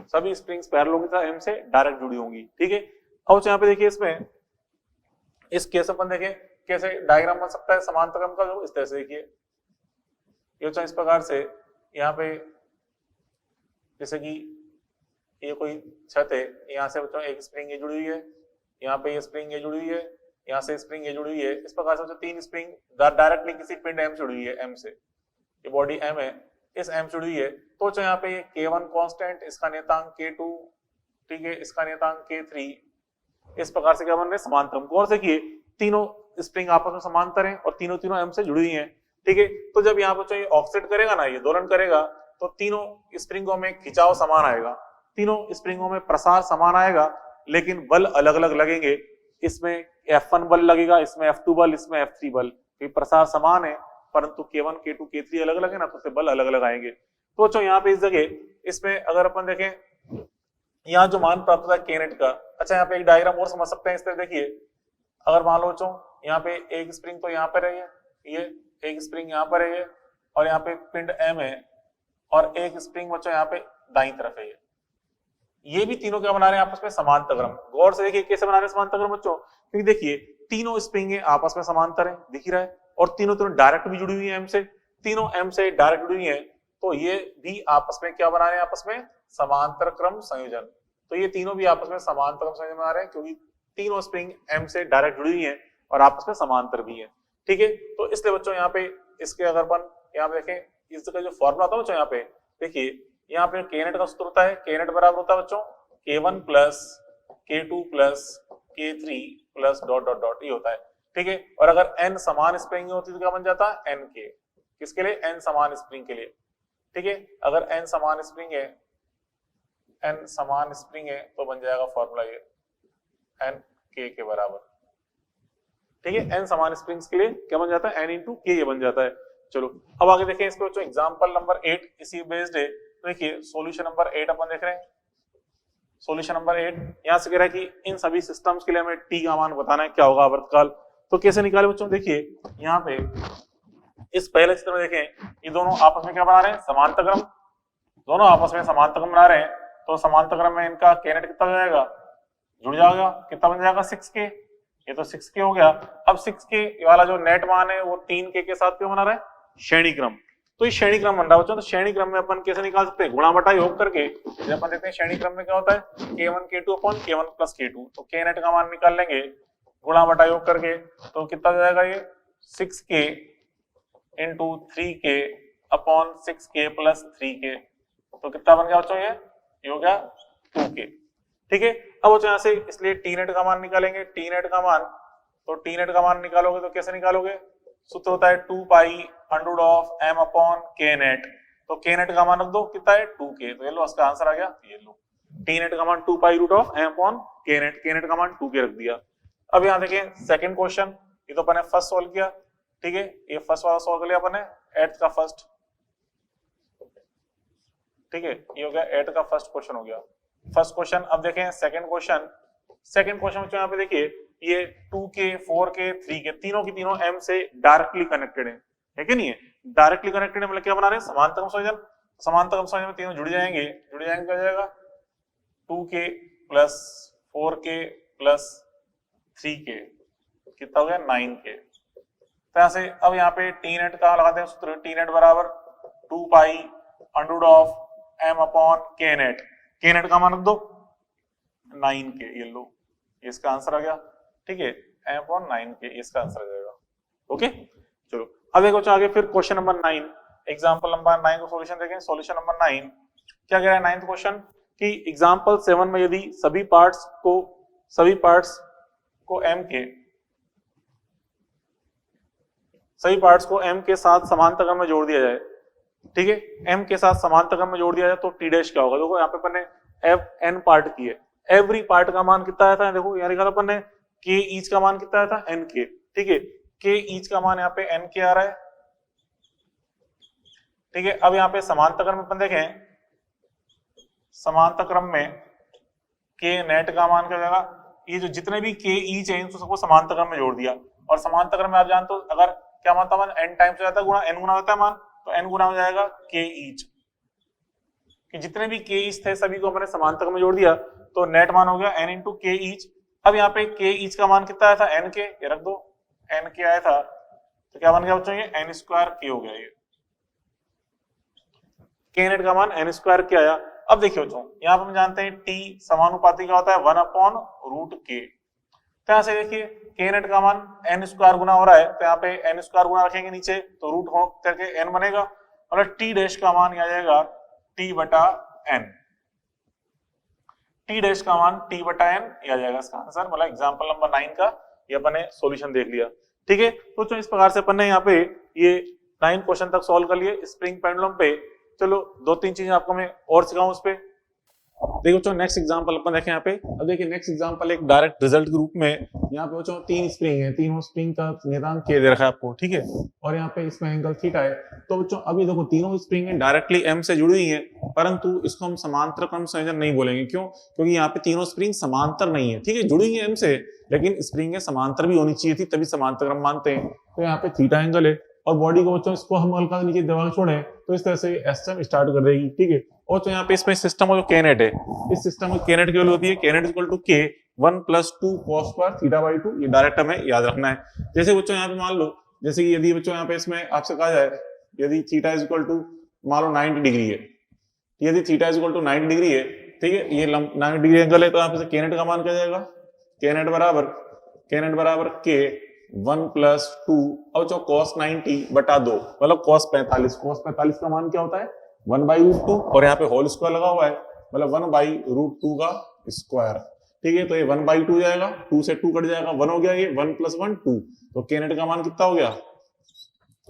सभी स्प्रिंग्स पैरेलल होंगी तथा एम से डायरेक्ट जुड़ी होंगी, ठीक है। अब यहाँ पे देखिए इसमें इस केस अपन देखें कैसे डायग्राम बन सकता है समांतर क्रम का, इस तरह से देखिए, ये इस प्रकार से यहाँ पे जैसे कि ये कोई छत है, यहाँ से बच्चों एक स्प्रिंग ये जुड़ी हुई है, यहाँ पे ये स्प्रिंग ये जुड़ी हुई है, यहाँ से स्प्रिंग ये जुड़ी हुई है, इस प्रकार से बच्चों तीन स्प्रिंग डायरेक्टली किसी पिंड एम जुड़ी हुई है, एम से, ये बॉडी एम है, इस एम जुड़ी हुई है, तो बच्चों यहाँ पे ये k1 कांस्टेंट, इसका नियतांक k2, ठीक है, इसका नियतांक k3, इस प्रकार से क्या बन रहे हैं समांतर क्रम। और देखिए तीनों स्प्रिंग आपस में समांतर हैं और तीनों एम से जुड़ी हुई हैं, ठीक है। तो जब यहाँ बच्चों ये ऑफसेट करेगा ना, ये दोलन करेगा, तो तीनों स्प्रिंगों में खिंचाव समान आएगा, तीनों स्प्रिंगों में प्रसार समान आएगा, लेकिन बल अलग अलग लगेंगे, इसमें F1 बल लगेगा, इसमें F2 बल, इसमें F3 बल, प्रसार समान है, परंतु K1 K2 K3 अलग अलग है ना, तो उससे बल अलग अलग आएंगे। तो बच्चों यहाँ पे इस जगह इसमें अगर अपन देखें यहाँ जो मान प्राप्त होता है के नेट का, अच्छा यहाँ पे एक डायग्राम और समझ सकते हैं इस तरह, देखिए अगर मान लो बच्चों यहाँ पे एक स्प्रिंग तो यहाँ पर है, ये एक स्प्रिंग यहाँ पर है, और यहाँ पे पिंड M है, और एक स्प्रिंग बच्चों यहाँ पे दाईं तरफ है, ये भी तीनों क्या बना रहे हैं आपस में समांतर क्रम। गौर से देखिए कैसे बना रहे हैं समांतर क्रम बच्चों, क्योंकि देखिए तीनों स्प्रिंगें आपस में समांतर है, दिख रहा है, और तीनों डायरेक्ट भी जुड़ी हुई है एम से, तीनों एम से डायरेक्ट जुड़ी हुई है, तो ये भी आपस में क्या बना रहे हैं, आपस में समांतर क्रम संयोजन। तो ये तीनों भी आपस में समांतर क्रम संयोजन बना रहे हैं, क्योंकि तीनों स्प्रिंग एम से डायरेक्ट जुड़ी हुई है और आपस में समांतर भी है, ठीक है। तो इसलिए बच्चों यहाँ पे इसके अगर अपन यहाँ पे देखें, इसका जो फॉर्मूला होता है बच्चों, यहाँ पे देखिए यहाँ पे के नेट का सूत्र होता है, के नेट बराबर होता है बच्चों K1 plus K2 plus K3 plus dot dot dot, ये होता है, ठीक है। और अगर n समान स्प्रिंग होती तो क्या बन जाता है n के, किसके लिए, n समान स्प्रिंग के लिए, ठीक है। अगर n समान स्प्रिंग है, n समान स्प्रिंग है तो बन जाएगा फॉर्मूला ये n k के बराबर, ठीक है। n समान स्प्रिंग्स के लिए क्या बन जाता है, n इंटू k ये बन जाता है। चलो अब आगे देखें इसको बच्चों, एग्जांपल नंबर 8 इसी बेस्ड है, तो देखिए सॉल्यूशन नंबर 8 अपन देख रहे हैं। सॉल्यूशन नंबर 8 यहाँ से कह रहा है कि इन सभी सिस्टम्स के लिए हमें t का मान बताना है, क्या होगा आवर्तकाल। तो कैसे निकाले बच्चों, देखिए यहाँ पे इस पहले चित्र में देखें, ये दोनों आपस में क्या बना रहे हैं, समांतर क्रम, दोनों आपस में समांतर क्रम बना रहे हैं, तो समांतर क्रम में इनका के नेट कितना हो जाएगा, जुड़ जाएगा, कितना बन जाएगा 6k, ये तो 6k हो गया। अब 6k वाला जो नेट मान है वो 3k के साथ क्यों बना रहा है, श्रेणी क्रम। तो ये श्रेणी क्रम बन रहा है बच्चों, तो श्रेणी क्रम में अपन कैसे निकाल सकते हैं, गुणा बटा योग करके। जब अपन देखते हैं श्रेणी क्रम में क्या होता है, k1 k2 upon k1 plus k2, तो k नेट का मान निकाल लेंगे गुणा बटा योग करके, तो कितना हो जाएगा ये 6k into 3k upon 6k plus 3k, तो कितना बन गया बच्चों, ये हो गया 2k, ठीक है। अब बच्चों यहाँ से इसलिए टी नेट का मान निकालेंगे, टी नेट का मान, तो टी नेट का मान निकालोगे तो कैसे निकालोगे, सूत्र होता है 2 pi under of m upon k net, तो k नेट का मान रख दो, कितना है 2k, तो ये लो इसका आंसर आ गया, ये लो टी नेट का मान 2 pi root of m upon k net का मान 2k रख दिया। अब यहाँ देखें सेकंड क्वेश्चन, ये तो अपन ने फर्स्ट सॉल्व किया, ठीक है, ये फर्स्ट वाला सॉल्व कर लिया अपन ने, 8th का फर्स्ट, ठीक है, ये हो गया 8th का फर्स्ट क्वेश्चन हो गया। First question. अब देखें सेकंड क्वेश्चन। सेकंड क्वेश्चन में यहाँ पे देखिए ये 2k 4k 3k तीनों की तीनों m से डायरेक्टली कनेक्टेड है कि नहीं है? डायरेक्टली कनेक्टेड है मतलब क्या बना रहे हैं? समांतर संयोजन। समांतर संयोजन में तीनों जुड़ जाएंगे क्या जाएगा 2k plus 4k plus 3k कितना हो गया 9k। तो यहाँ से अब यहाँ पे टी नेट का लगाते हैं सूत्र, टी नेट बराबर 2 pi underroot of m upon k net. k net का मान रख दो 9k, ये लो इसका आंसर आ गया, ठीक है m अपॉन 9k इसका आंसर आ जाएगा। ओके चलो अब देखो आगे फिर क्वेश्चन नंबर 9, एग्जांपल नंबर 9 को सॉल्यूशन देखें। सॉल्यूशन नंबर 9 क्या कह रहा है नाइन्थ क्वेश्चन कि एग्जांपल 7 में यदि सभी पार्ट्स को m के साथ समांतर क्रम में जोड़ दिया जाए, ठीक है m के साथ समांतर क्रम में जोड़ दिया जाए तो t डैश क्या होगा? देखो यहाँ पे अपन ने n पार्ट की है, एवरी पार्ट का मान कितना आया था? देखो यहाँ लिखा था अपन ने k ईच का मान कितना आया था nk, ठीक है k ईच का मान यहाँ पे nk आ रहा है, ठीक है। अब यहाँ पे समांतर क्रम में अपन देखें, समांतर क्रम में k नेट का मान क्या हो जाएगा? ये जो जितने भी k ईच है इनको सबको समांतर क्रम में जोड़ दिया, और समांतर क्रम में आप जानते हो अगर क्या मानता मान n टाइम्स हो जाता है गुणा n गुना होता है मान, तो n गुना हो जाएगा k ईच, कि जितने भी k ईच थे सभी को हमने समांतर क्रम में जोड़ दिया तो नेट मान हो गया n इंटू k ईच। अब यहाँ पे k ईच का मान कितना आया था n के, ये रख दो n के आया था तो क्या बन गया बच्चों ये n स्क्वायर k हो गया, ये k नेट का मान n स्क्वायर k आया। अब देखिए बच्चों यहाँ पे हम जानते हैं t समानुपाती का होता है 1 अपॉन रूट k, तो यहाँ से देखिए k नेट का मान n स्क्वायर गुना हो रहा है तो यहाँ पे n स्क्वायर गुना रखेंगे नीचे तो रूट हो करके n बनेगा, और t डैश का मान आ जाएगा t बटा n, t डैश का मान t बटा n आ जाएगा इसका आंसर। मतलब एग्जांपल नंबर 9 का ये अपन ने सॉल्यूशन देख लिया, ठीक है। तो इस प्रकार से अपन ने यहाँ पे ये 9 क्वेश्चन तक सॉल्व कर लिए स्प्रिंग पेंडुलम पे। चलो दो तीन चीजें आपको मैं और सिखाऊं उस पे। देखो बच्चों नेक्स्ट एग्जांपल अपन देखें यहाँ पे। अब देखिए नेक्स्ट एग्जांपल एक डायरेक्ट रिजल्ट के रूप में, यहाँ पे बच्चों 3 स्प्रिंग है, तीनों स्प्रिंग का नियतांक k दे रखा है आपको, ठीक है, और यहाँ पे इसमें एंगल थीटा है। तो बच्चों अभी देखो तीनों स्प्रिंग डायरेक्टली m से जुड़ी हुई है, परंतु इसको हम समांतर क्रम संयोजन नहीं बोलेंगे। क्यों? क्योंकि यहाँ पे तीनों स्प्रिंग समांतर नहीं है, ठीक है, जुड़ी हुई है m से, लेकिन स्प्रिंग समांतर भी होनी चाहिए थी तभी समांतर क्रम मानते हैं। तो यहाँ पे थीटा एंगल है, और बॉडी को बच्चों इसको हम हल्का नीचे दबा के छोड़े तो इस तरह से एसएम स्टार्ट कर देगी, ठीक है। और तो यहाँ पे इसमें सिस्टम जो केनेट है, इस सिस्टम में केनेट की वैल्यू होती है k net equal to k 1 plus 2 cos square theta by 2, ये डायरेक्ट हमें याद रखना है। जैसे बच्चों यहाँ पे मान लो, जैसे कि यदि बच्चों यहाँ पे इसमें आपसे कहा जाए यदि थीटा इज इक्वल टू मान लो 90 डिग्री है, यदि theta is equal to 90 degree है, ठीक है, ये 90 डिग्री एंगल है, तो यहाँ पे केनेट का मान क्या जाएगा? केनेट बराबर k 1 प्लस 2 और जो cos 90 बटा 2 मतलब cos 45 का मान क्या होता है 1 बाई रूट 2, और यहाँ पे होल स्क्वायर लगा हुआ है मतलब 1 बाई रूट 2 का स्क्वायर, ठीक है। तो ये 1 बाई 2 जाएगा, 2 से 2 कट जाएगा, 1 हो गया, ये 1 प्लस 1 2, तो केनेट का मान कितना हो गया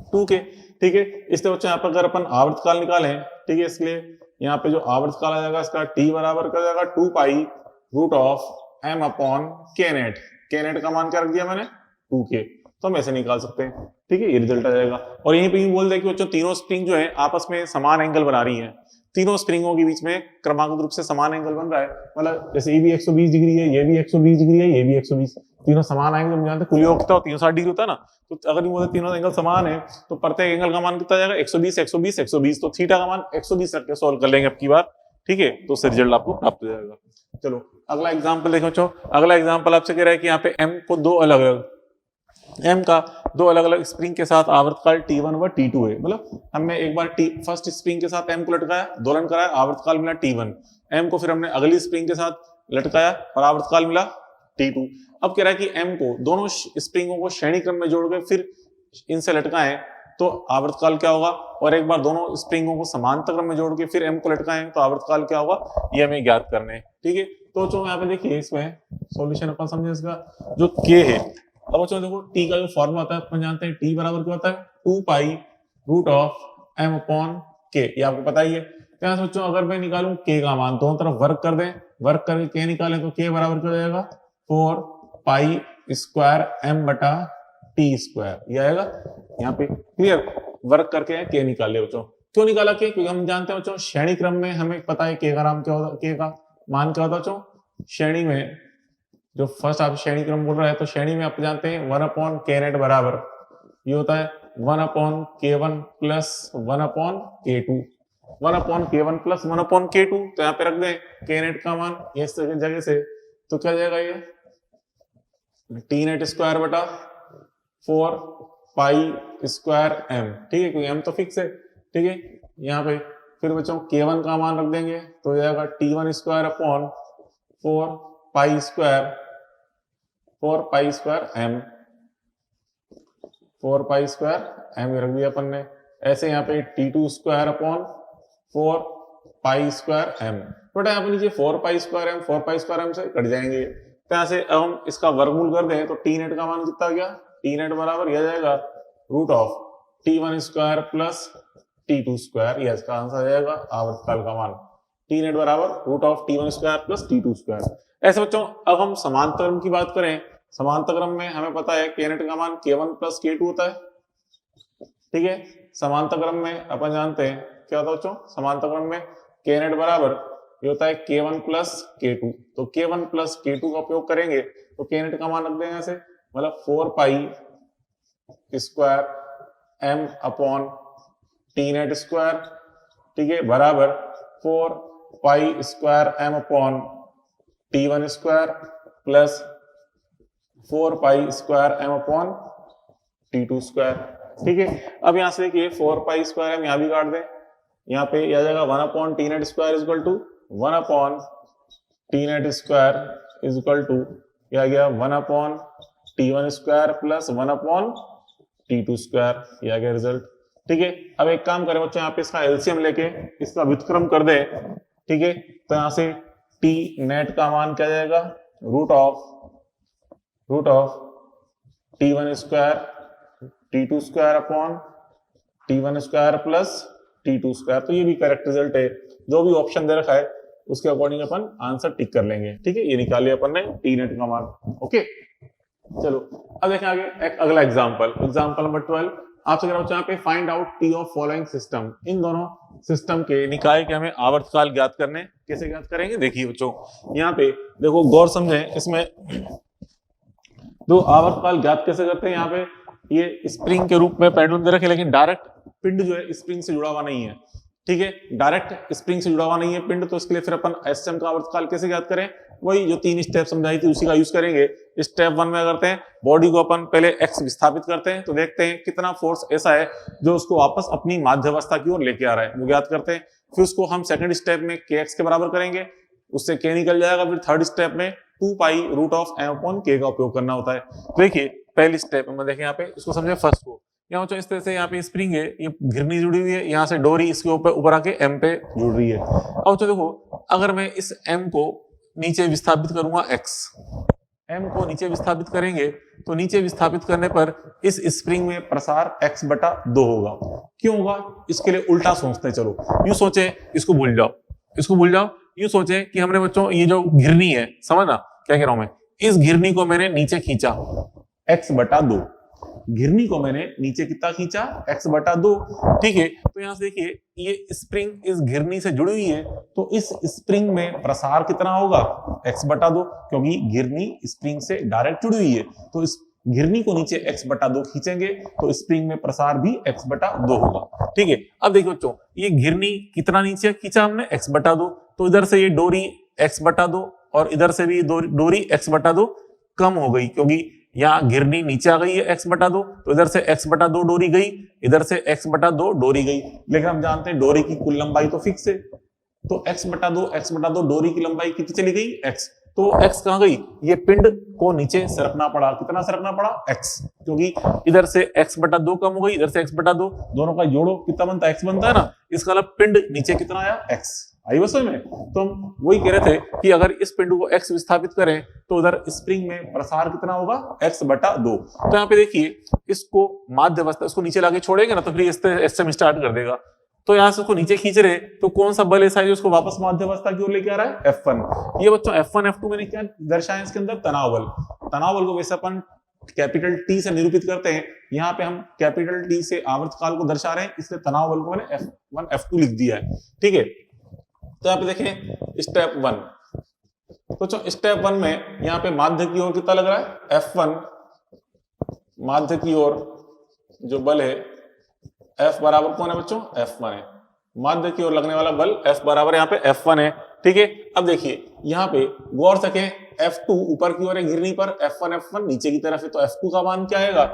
2k, ठीक है। इसलिए बच्चों यहाँ पर अगर अपन आवर्तकाल निकालें, ठीक है, इसलिए यहाँ पे जो आवर्तकाल आ जाएगा इसका t बराबर क्या जाएगा 2 pi root of m upon k net. K net का मान क्या रख दिया मैंने 2k, तो हम ऐसे निकाल सकते हैं, ठीक है, ये रिजल्ट आ जाएगा। और यहीं पे यूं बोल दे कि बच्चों तीनों स्प्रिंग जो है आपस में समान एंगल बना रही हैं, तीनों स्प्रिंगों के बीच में क्रमांकित रूप से समान एंगल बन रहा है, मतलब जैसे ये भी 120 डिग्री है, ये भी 120 डिग्री है, ये भी 120, तीनों समान एंगल हम जानते हैं कुल योग कितना 360 डिग्री होता है ना, तो अगर यूं बोलते तीनों एंगल समान है तो प्रत्येक एंगल का मान कितना जाएगा 120 120 120, तो थीटा का मान 120 रख के सॉल्व कर लेंगे अब की बार, ठीक है, तो उससे रिजल्ट आपको प्राप्त हो जाएगा। चलो अगला एग्जाम्पल देखो बच्चों। अगला एग्जाम्पल आपसे कह रहा है कि यहाँ पे m को दो अलग अलग स्प्रिंग के साथ आवर्तकाल T1 व T2 है, मतलब हमने एक बार फर्स्ट स्प्रिंग के साथ m को लटकाया, दोलन कराया, आवर्तकाल मिला T1, m को फिर हमने अगली स्प्रिंग के साथ लटकाया और आवर्तकाल मिला T2। अब कह रहा है कि m को दोनों स्प्रिंगों को श्रेणी क्रम में जोड़ के फिर इनसे लटकाएं तो आवर्तकाल क्या होगा, और एक बार दोनों स्प्रिंगों को समांतर क्रम में जोड़ के फिर m को लटकाएं तो आवर्तकाल क्या होगा, ये हमें ज्ञात करना है, ठीक है। तो जो यहाँ पे देखिए इसमें सॉल्यूशन अपन समझे इसका जो k है। अब बच्चों देखो t का जो फॉर्मूला होता है अपन जानते हैं t बराबर क्या होता है 2 pi root of m upon k, ये आपको पता ही है। तो यहाँ से बच्चों अगर मैं निकालूं k का मान, दोनों तरफ वर्क कर दें, वर्क करके k निकालें तो k बराबर क्या हो जाएगा 4 पाई स्क्वायर m बटा t स्क्वायर, ये आएगा यहाँ पे, क्लियर। वर्क करके k निकाल लिया बच्चों। क्यों निकाला k? क्योंकि हम जानते हैं बच्चों श्रेणी क्रम में हमें पता है k का नाम क्या होता है, k का मान क्या होता बच्चों, श्रेणी में जो फर्स्ट आप श्रेणी क्रम बोल रहा है तो श्रेणी में आप जानते हैं 1/k0 बराबर ये होता है 1/k1 plus 1/k2। 1/k1 plus 1/k2 तो यहाँ पे रख दें k0 का मान ये जगह से, तो क्या जाएगा ये t0 स्क्वायर बटा 4 पाई स्क्वायर m, ठीक है, क्योंकि m तो फिक्स है, ठीक है। यहाँ पे फिर बच्चों k1 का मान रख देंगे तो जाएगा t1 square upon 4 pi square m, 4 pi square m रख दिया अपन ने। ऐसे यहाँ पे t2 square upon 4 pi square m, but यहाँ पे नीचे 4 पाई स्क्वायर m से कट जाएंगे, तो यहाँ से अब हम इसका वर्गमूल कर दें तो t0 का मान कितना गया, t0 बराबर यह जाएगा root of t1 square plus t2 square, यह इसका आंसर आ जाएगा आवर्तकाल का मान t0 बराबर root of t1 square plus t2 square. ऐसे बच्चों अब हम समांतर क्रम की बात करें, समांतर क्रम में हमें पता है k0 का मान k1 प्लस k2 होता है, ठीक है। समांतर क्रम में अपन जानते हैं क्या होता है बच्चों, समांतर क्रम में k0 बराबर ये होता है k1 प्लस k2, तो k1 प्लस k2 का उपयोग करेंगे तो k0 का मान रख देंगे ऐसे, मतलब 4 pi square m upon t0 square, ठीक है, बराबर 4 pi square m upon t1 square plus 4 pi square m upon t2 square, ठीक है। अब यहां से देखिए 4 पाई स्क्वायर m यहाँ भी काट दें, यहाँ पे यह जाएगा 1 upon t0 square equal to 1 upon t0 square equal to यह गया 1 upon t1 square plus 1 upon t2 square, यह गया रिजल्ट, ठीक है। अब एक काम करें बच्चों, यहाँ पे इसका एलसीएम लेके इसका व्युत्क्रम कर दे, ठीक है, तो यहाँ से t नेट का मान क्या जाएगा root of t1 square t2 square upon t1 square plus t2 square, तो ये भी करेक्ट रिजल्ट है, जो भी ऑप्शन दे रखा है उसके अकॉर्डिंग अपन आंसर टिक कर लेंगे, ठीक है। ये निकाल लिया अपन ने टी नेट का मान, ओके। चलो अब देखें आगे एक अगला एग्जांपल नंबर 12, आपसे कह रहा हूं यहाँ पे find out T of following system, इन दोनों सिस्टम के निकाय के हमें आवर्तकाल ज्ञात करने, कैसे ज्ञात करेंगे देखिए बच्चों, यहाँ पे देखो गौर समझें, इसमें दो आवर्तकाल ज्ञात कैसे करते हैं। यहाँ पे ये स्प्रिंग के रूप में पेंडुलम दे रखे, लेकिन डायरेक्ट पिंड जो है स्प्रिंग से जुड़ा हुआ नहीं है, ठीक है, डायरेक्ट स्प्रिंग से जुड़ा हुआ नहीं है पिंड, तो इसके लिए फिर अपन एसएम का आवर्तकाल कैसे ज्ञात करें, वही जो 3 स्टेप समझाई थी उसी का यूज करेंगे। स्टेप 1 में करते हैं, बॉडी को अपन पहले एक्स विस्थापित करते हैं, तो देखते हैं कितना फोर्स ऐसा है जो उसको वापस अपनी माध्यावस्था की ओर लेके आ रहा है, वो ज्ञात करते हैं। फिर उसको हम सेकंड स्टेप में के एक्स के बराबर करेंगे, उससे के निकल जाएगा। फिर थर्ड स्टेप में 2 pi root of M upon K का उपयोग करना होता है। देखिए पहली स्टेप में देखें, यहाँ पे इसको समझे फर्स्ट को, यहाँ इस तरह से यहाँ पे स्प्रिंग है, ये घिरनी जुड़ी हुई है, यहाँ से डोरी इसके ऊपर आके एम पे जुड़ रही है। अब तो देखो अगर मैं इस एम को नीचे विस्थापित करूंगा एक्स, एम को नीचे विस्थापित करेंगे तो नीचे विस्थापित करने पर इस स्प्रिंग में प्रसार x बटा 2 होगा। क्यों होगा, इसके लिए उल्टा सोचते हैं। चलो यूं सोचे, इसको भूल जाओ, यूं सोचे कि हमने बच्चों ये जो घिरनी है, समझना क्या कह रहा हूं मैं, इस घिरनी को मैंने नीचे खींचा x बटा 2, घिरनी को मैंने नीचे कितना खींचा x बटा 2, ठीक है। तो यहां से देखिए ये स्प्रिंग इस घिरनी से जुड़ी हुई है, तो इस स्प्रिंग में प्रसार कितना होगा x बटा 2, क्योंकि घिरनी स्प्रिंग से डायरेक्ट जुड़ी हुई है, तो इस घिरनी को नीचे x बटा 2 खींचेंगे तो स्प्रिंग में प्रसार भी x बटा 2 होगा, ठीक है। अब देखो बच्चों, ये घिरनी कितना नीचे खींचा हमने x बटा 2, तो इधर से ये डोरी x बटा 2 और इधर से भी डोरी x बटा 2 कम हो गई, क्योंकि यहाँ घिरनी नीचे आ गई है x बटा 2, तो इधर से x बटा 2 डोरी गई, इधर से x बटा 2 डोरी गई। लेकिन हम जानते हैं डोरी की कुल लंबाई तो फिक्स है, तो x बटा 2 डोरी की लंबाई कितनी चली गई x, तो x कहाँ गई, ये पिंड को नीचे सरकना पड़ा, कितना सरकना पड़ा x, क्योंकि इधर से x बटा 2 कम हो गई, इधर से x बटा 2, दोनों का जोड़ो कितना बनता है x बनता है ना, इसका मतलब पिंड नीचे कितना आया x। आई बस में, तो हम वही कह रहे थे कि अगर इस पिंड को x विस्थापित करें तो उधर स्प्रिंग में प्रसार कितना होगा x बटा 2। तो यहाँ पे देखिए इसको माध्यावस्था, इसको नीचे लाके छोड़ेंगे ना तो फिर एसएम स्टार्ट कर देगा, तो यहाँ से उसको नीचे खींच रहे, तो कौन सा बल ऐसा है जो उसको वापस माध्यावस्था की ओर लेके आ रहा है, F1। ये बच्चों F1 F2 मैंने क्या दर्शाया इसके अंदर, तनाव बल को वैसे अपन कैपिटल T से निरूपित करते हैं, यहाँ पे हम कैपिटल T से आवर्तकाल को दर्शा रहे हैं, इसलिए तनाव बल को मैंने F1 F2 लिख दिया है, ठीक है। तो यहाँ पे देखें स्टेप 1, तो स्टेप 1 में यहाँ पे माध्य की ओर कितना लग रहा है F1, माध्य की ओर जो बल है F बराबर कौन है बच्चों, F1 है। माध्य की ओर लगने वाला बल F बराबर यहाँ पे F1 है, ठीक है। अब देखिए यहाँ पे गौर से F2 ऊपर की ओर है घिरनी पर, F1 नीचे की तरफ है, तो F2 का मान क्या आएगा,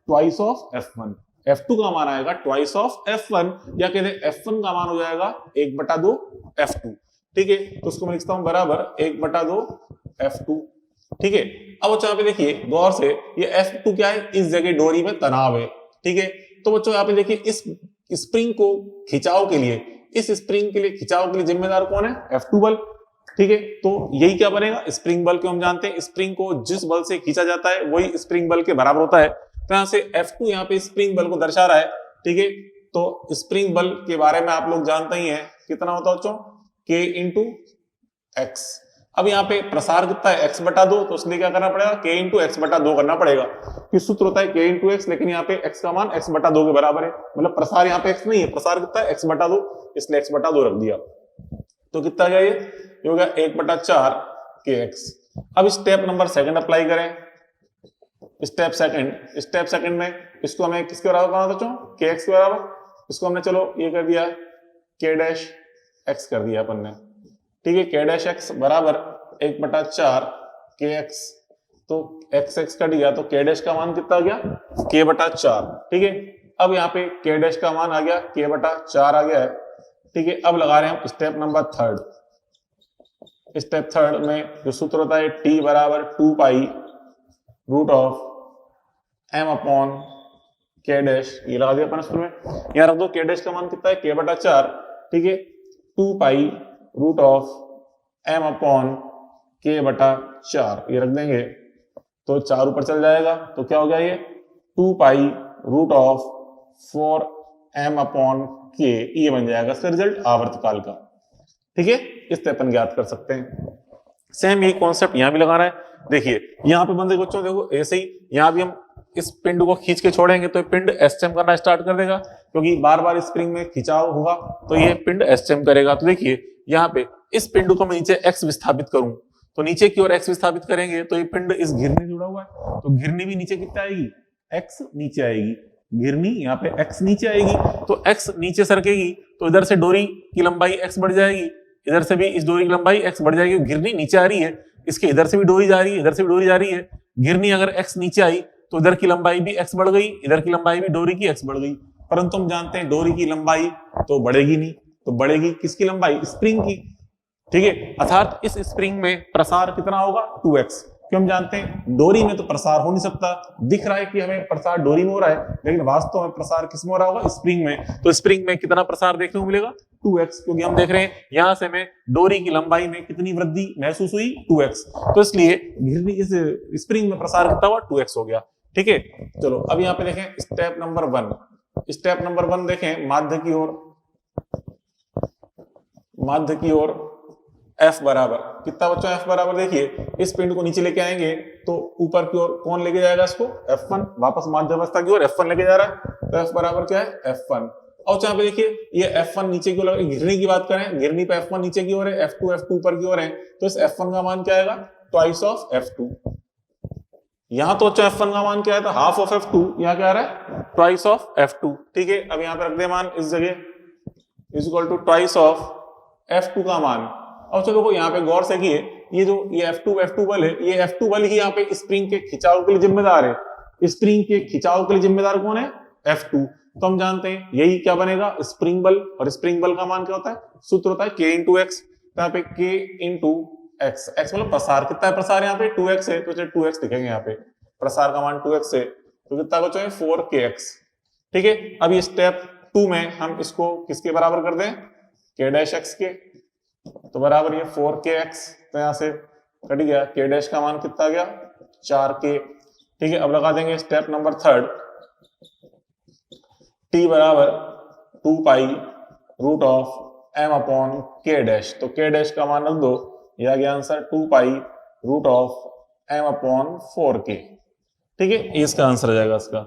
ट्वाइस ऑफ F1। F2 का मान आएगा ट्वाइस ऑफ F1, या कहते F1 का मान हो जाएगा 1/2 F2, ठीक है। तो उसको मैं लिखता हूं बराबर 1/2 F2, ठीक है। अब बच्चों यहाँ पे देखिए गौर से, ये F2 क्या है, इस जगह डोरी में तनाव है, ठीक है। तो बच्चों यहाँ पे देखिए इस स्प्रिंग को खिंचाव के लिए, इस स्प्रिंग के लिए खिंचाव के लिए जिम्मेदार कौन है, F2 बल, ठीक है। तो यही क्या बनेगा, स्प्रिंग बल को हम जानते हैं, स्प्रिंग को जिस बल से खींचा जाता है वही स्प्रिंग बल के बराबर होता है। तो यहाँ से F2 यहाँ पे स्प्रिंग बल को दर्शा रहा है, ठीक है। तो स्प्रिंग बल के बारे में आप लोग जानते ही हैं, कितना होता है बच्चों, K इंटू एक्स। अब यहाँ पे प्रसार कितना है, x/2, तो इसलिए क्या करना पड़ेगा, K इंटू x/2 करना पड़ेगा। कि सूत्र होता है K इंटू एक्स, लेकिन यहाँ पे x का मान x/2 के बराबर है, मतलब प्रसार यहाँ पे x नहीं है, प्रसार कितना है x/2, इसलिए x/2 रख दिया। तो कितना गया ये हो गया 1/4 kx। अब स्टेप नंबर 2 अप्लाई करें, स्टेप सेकंड में इसको हमें किसके बराबर करना था बच्चों, kx के बराबर। इसको हमने चलो ये कर दिया k' कर दिया अपन ने, ठीक है। k' बराबर 1/4 kx, तो x कट गया, तो k' का मान कितना आ गया, k/4, ठीक है। अब यहाँ पे k' का मान आ गया k/4 आ गया है, ठीक है। अब लगा रहे हैं हम स्टेप नंबर 3। स्टेप 3 में जो सूत्र होता है t बराबर 2 pi root of m upon k', ये लगा दिया अपन सूत्र में। यहाँ रख दो k' का मान कितना है k/4, ठीक है। 2 pi root of m upon k/4 ये रख देंगे, तो 4 ऊपर चल जाएगा, तो क्या हो गया ये 2 pi root of 4m upon k, ये बन जाएगा इसका रिजल्ट आवर्तकाल का, ठीक है। इससे अपन ज्ञात कर सकते हैं। सेम यही कॉन्सेप्ट यहाँ भी लगाना है। देखिए यहाँ पे बंदे बच्चों देखो ऐसे ही, यहाँ भी हम इस पिंड को खींच के छोड़ेंगे तो ये पिंड एस्टेम करना स्टार्ट कर देगा, क्योंकि बार बार स्प्रिंग में खिंचाव होगा, तो ये पिंड एस्टेम करेगा। तो देखिए यहाँ पे इस पिंड को मैं नीचे x विस्थापित करूं, तो नीचे की ओर x विस्थापित करेंगे तो ये पिंड इस घिरनी से जुड़ा हुआ है, तो घिरनी भी नीचे कितना आएगी, x नीचे आएगी, घिरनी यहाँ पे x नीचे आएगी, तो x नीचे सरकेगी, तो इधर से डोरी की लंबाई x बढ़ जाएगी, इधर से भी इस डोरी की लंबाई x बढ़ जाएगी। घिरनी नीचे आ रही है, इसके इधर से भी डोरी जा रही है, इधर से भी डोरी जा रही है। घिरनी अगर x नीचे आई तो इधर की लंबाई भी x बढ़ गई, इधर की लंबाई भी डोरी की x बढ़ गई। परंतु हम जानते हैं डोरी की लंबाई तो बढ़ेगी नहीं, तो बढ़ेगी किसकी लंबाई, स्प्रिंग की, ठीक है। अर्थात इस स्प्रिंग में प्रसार कितना होगा 2x, क्यों हम जानते हैं डोरी में तो प्रसार हो नहीं सकता। दिख रहा है कि हमें प्रसार डोरी में हो रहा है, लेकिन वास्तव में प्रसार किस में हो रहा होगा, स्प्रिंग में। तो स्प्रिंग में कितना प्रसार देखने को मिलेगा 2x, क्योंकि हम देख रहे हैं यहां से हमें डोरी की लंबाई में कितनी वृद्धि महसूस हुई 2x, तो इसलिए घिरनी इस स्प्रिंग में प्रसार कितना हुआ 2x हो गया, ठीक है। चलो अब यहाँ पे देखें स्टेप नंबर 1। स्टेप नंबर 1 देखें माध्य की ओर F बराबर कितना बच्चों, F बराबर देखिए इस पिंड को नीचे लेके आएंगे तो ऊपर की ओर कौन लेके जाएगा इसको, F1, वापस माध्य अवस्था की ओर F1 लेके जा रहा है, तो F बराबर क्या है F1। और यहाँ पे देखिए ये F1 नीचे की ओर, घिरनी की बात करें, घिरनी पे F1 नीचे की ओर है, F2 ऊपर की ओर है, तो इस F1 का मान क्या आएगा, ट्वाइस ऑफ F2। यहाँ तो अच्छा F1 का मान क्या है, हाफ ऑफ F2, यहाँ क्या आ रहा है ट्वाइस ऑफ F2, ठीक है। अब यहाँ पे रख दे मान इस जगह is equal to twice of F2 का मान। और चलो यहाँ पे गौर से किए, ये जो ये F2 बल है, ये F2 बल ही यहाँ पे स्प्रिंग के खिंचाव के लिए जिम्मेदार है। स्प्रिंग के खिंचाव के लिए जिम्मेदार कौन है, F2। तो हम जानते हैं यही क्या बनेगा, स्प्रिंग बल, और स्प्रिंग बल का मान क्या होता है, सूत्र होता है K इंटू एक्स। तो यहाँ पे K इंटू एक्स, एक्स मतलब प्रसार कितना है, प्रसार यहाँ पे 2x है, तो 2x लिखेंगे यहाँ पे, प्रसार का मान 2x है, तो कितना बचा है 4kx, ठीक है। अब ये स्टेप 2 में हम इसको किसके बराबर कर दें, k' के, तो बराबर ये 4kx, तो यहां से कट गया, k' का मान कितना आ गया 4k, ठीक है। अब लगा देंगे स्टेप नंबर 3, t बराबर 2 pi root of m upon k', तो k' का मान रख दो, यह आ गया answer 2 pi root of m upon 4k, ठीक है। ये इसका आंसर आ जाएगा इसका,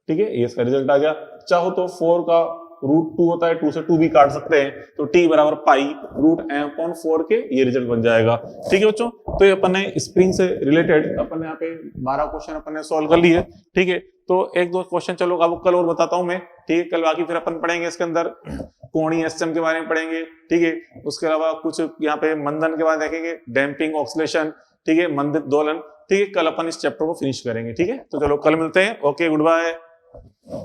ठीक है, ये इसका रिजल्ट आ गया। चाहो तो 4 का √2 होता है, 2 से 2 भी काट सकते हैं, तो t बराबर पाई √m/4 के ये रिजल्ट बन जाएगा। ठीक है बच्चों, तो ये अपन ने स्प्रिंग से रिलेटेड अपन ने यहाँ पे 12 क्वेश्चन अपन ने सॉल्व कर लिए। ठीक है, तो एक दो क्वेश्चन चलो आपको कल और बताता हूं मैं। ठीक है, कल बाकी फिर अपन पढ़ेंगे इसके अंदर कोणीय एसएम के बारे में पढ़ेंगे। ठीक है, उसके अलावा कुछ यहाँ पे मंदन के बारे में देखेंगे, डैम्पिंग, ऑक्सीलेशन, ठीक है, मंदित दोलन। ठीक है, कल अपन इस चैप्टर को फिनिश करेंगे। ठीक है, तो चलो कल मिलते हैं। Okay, good bye.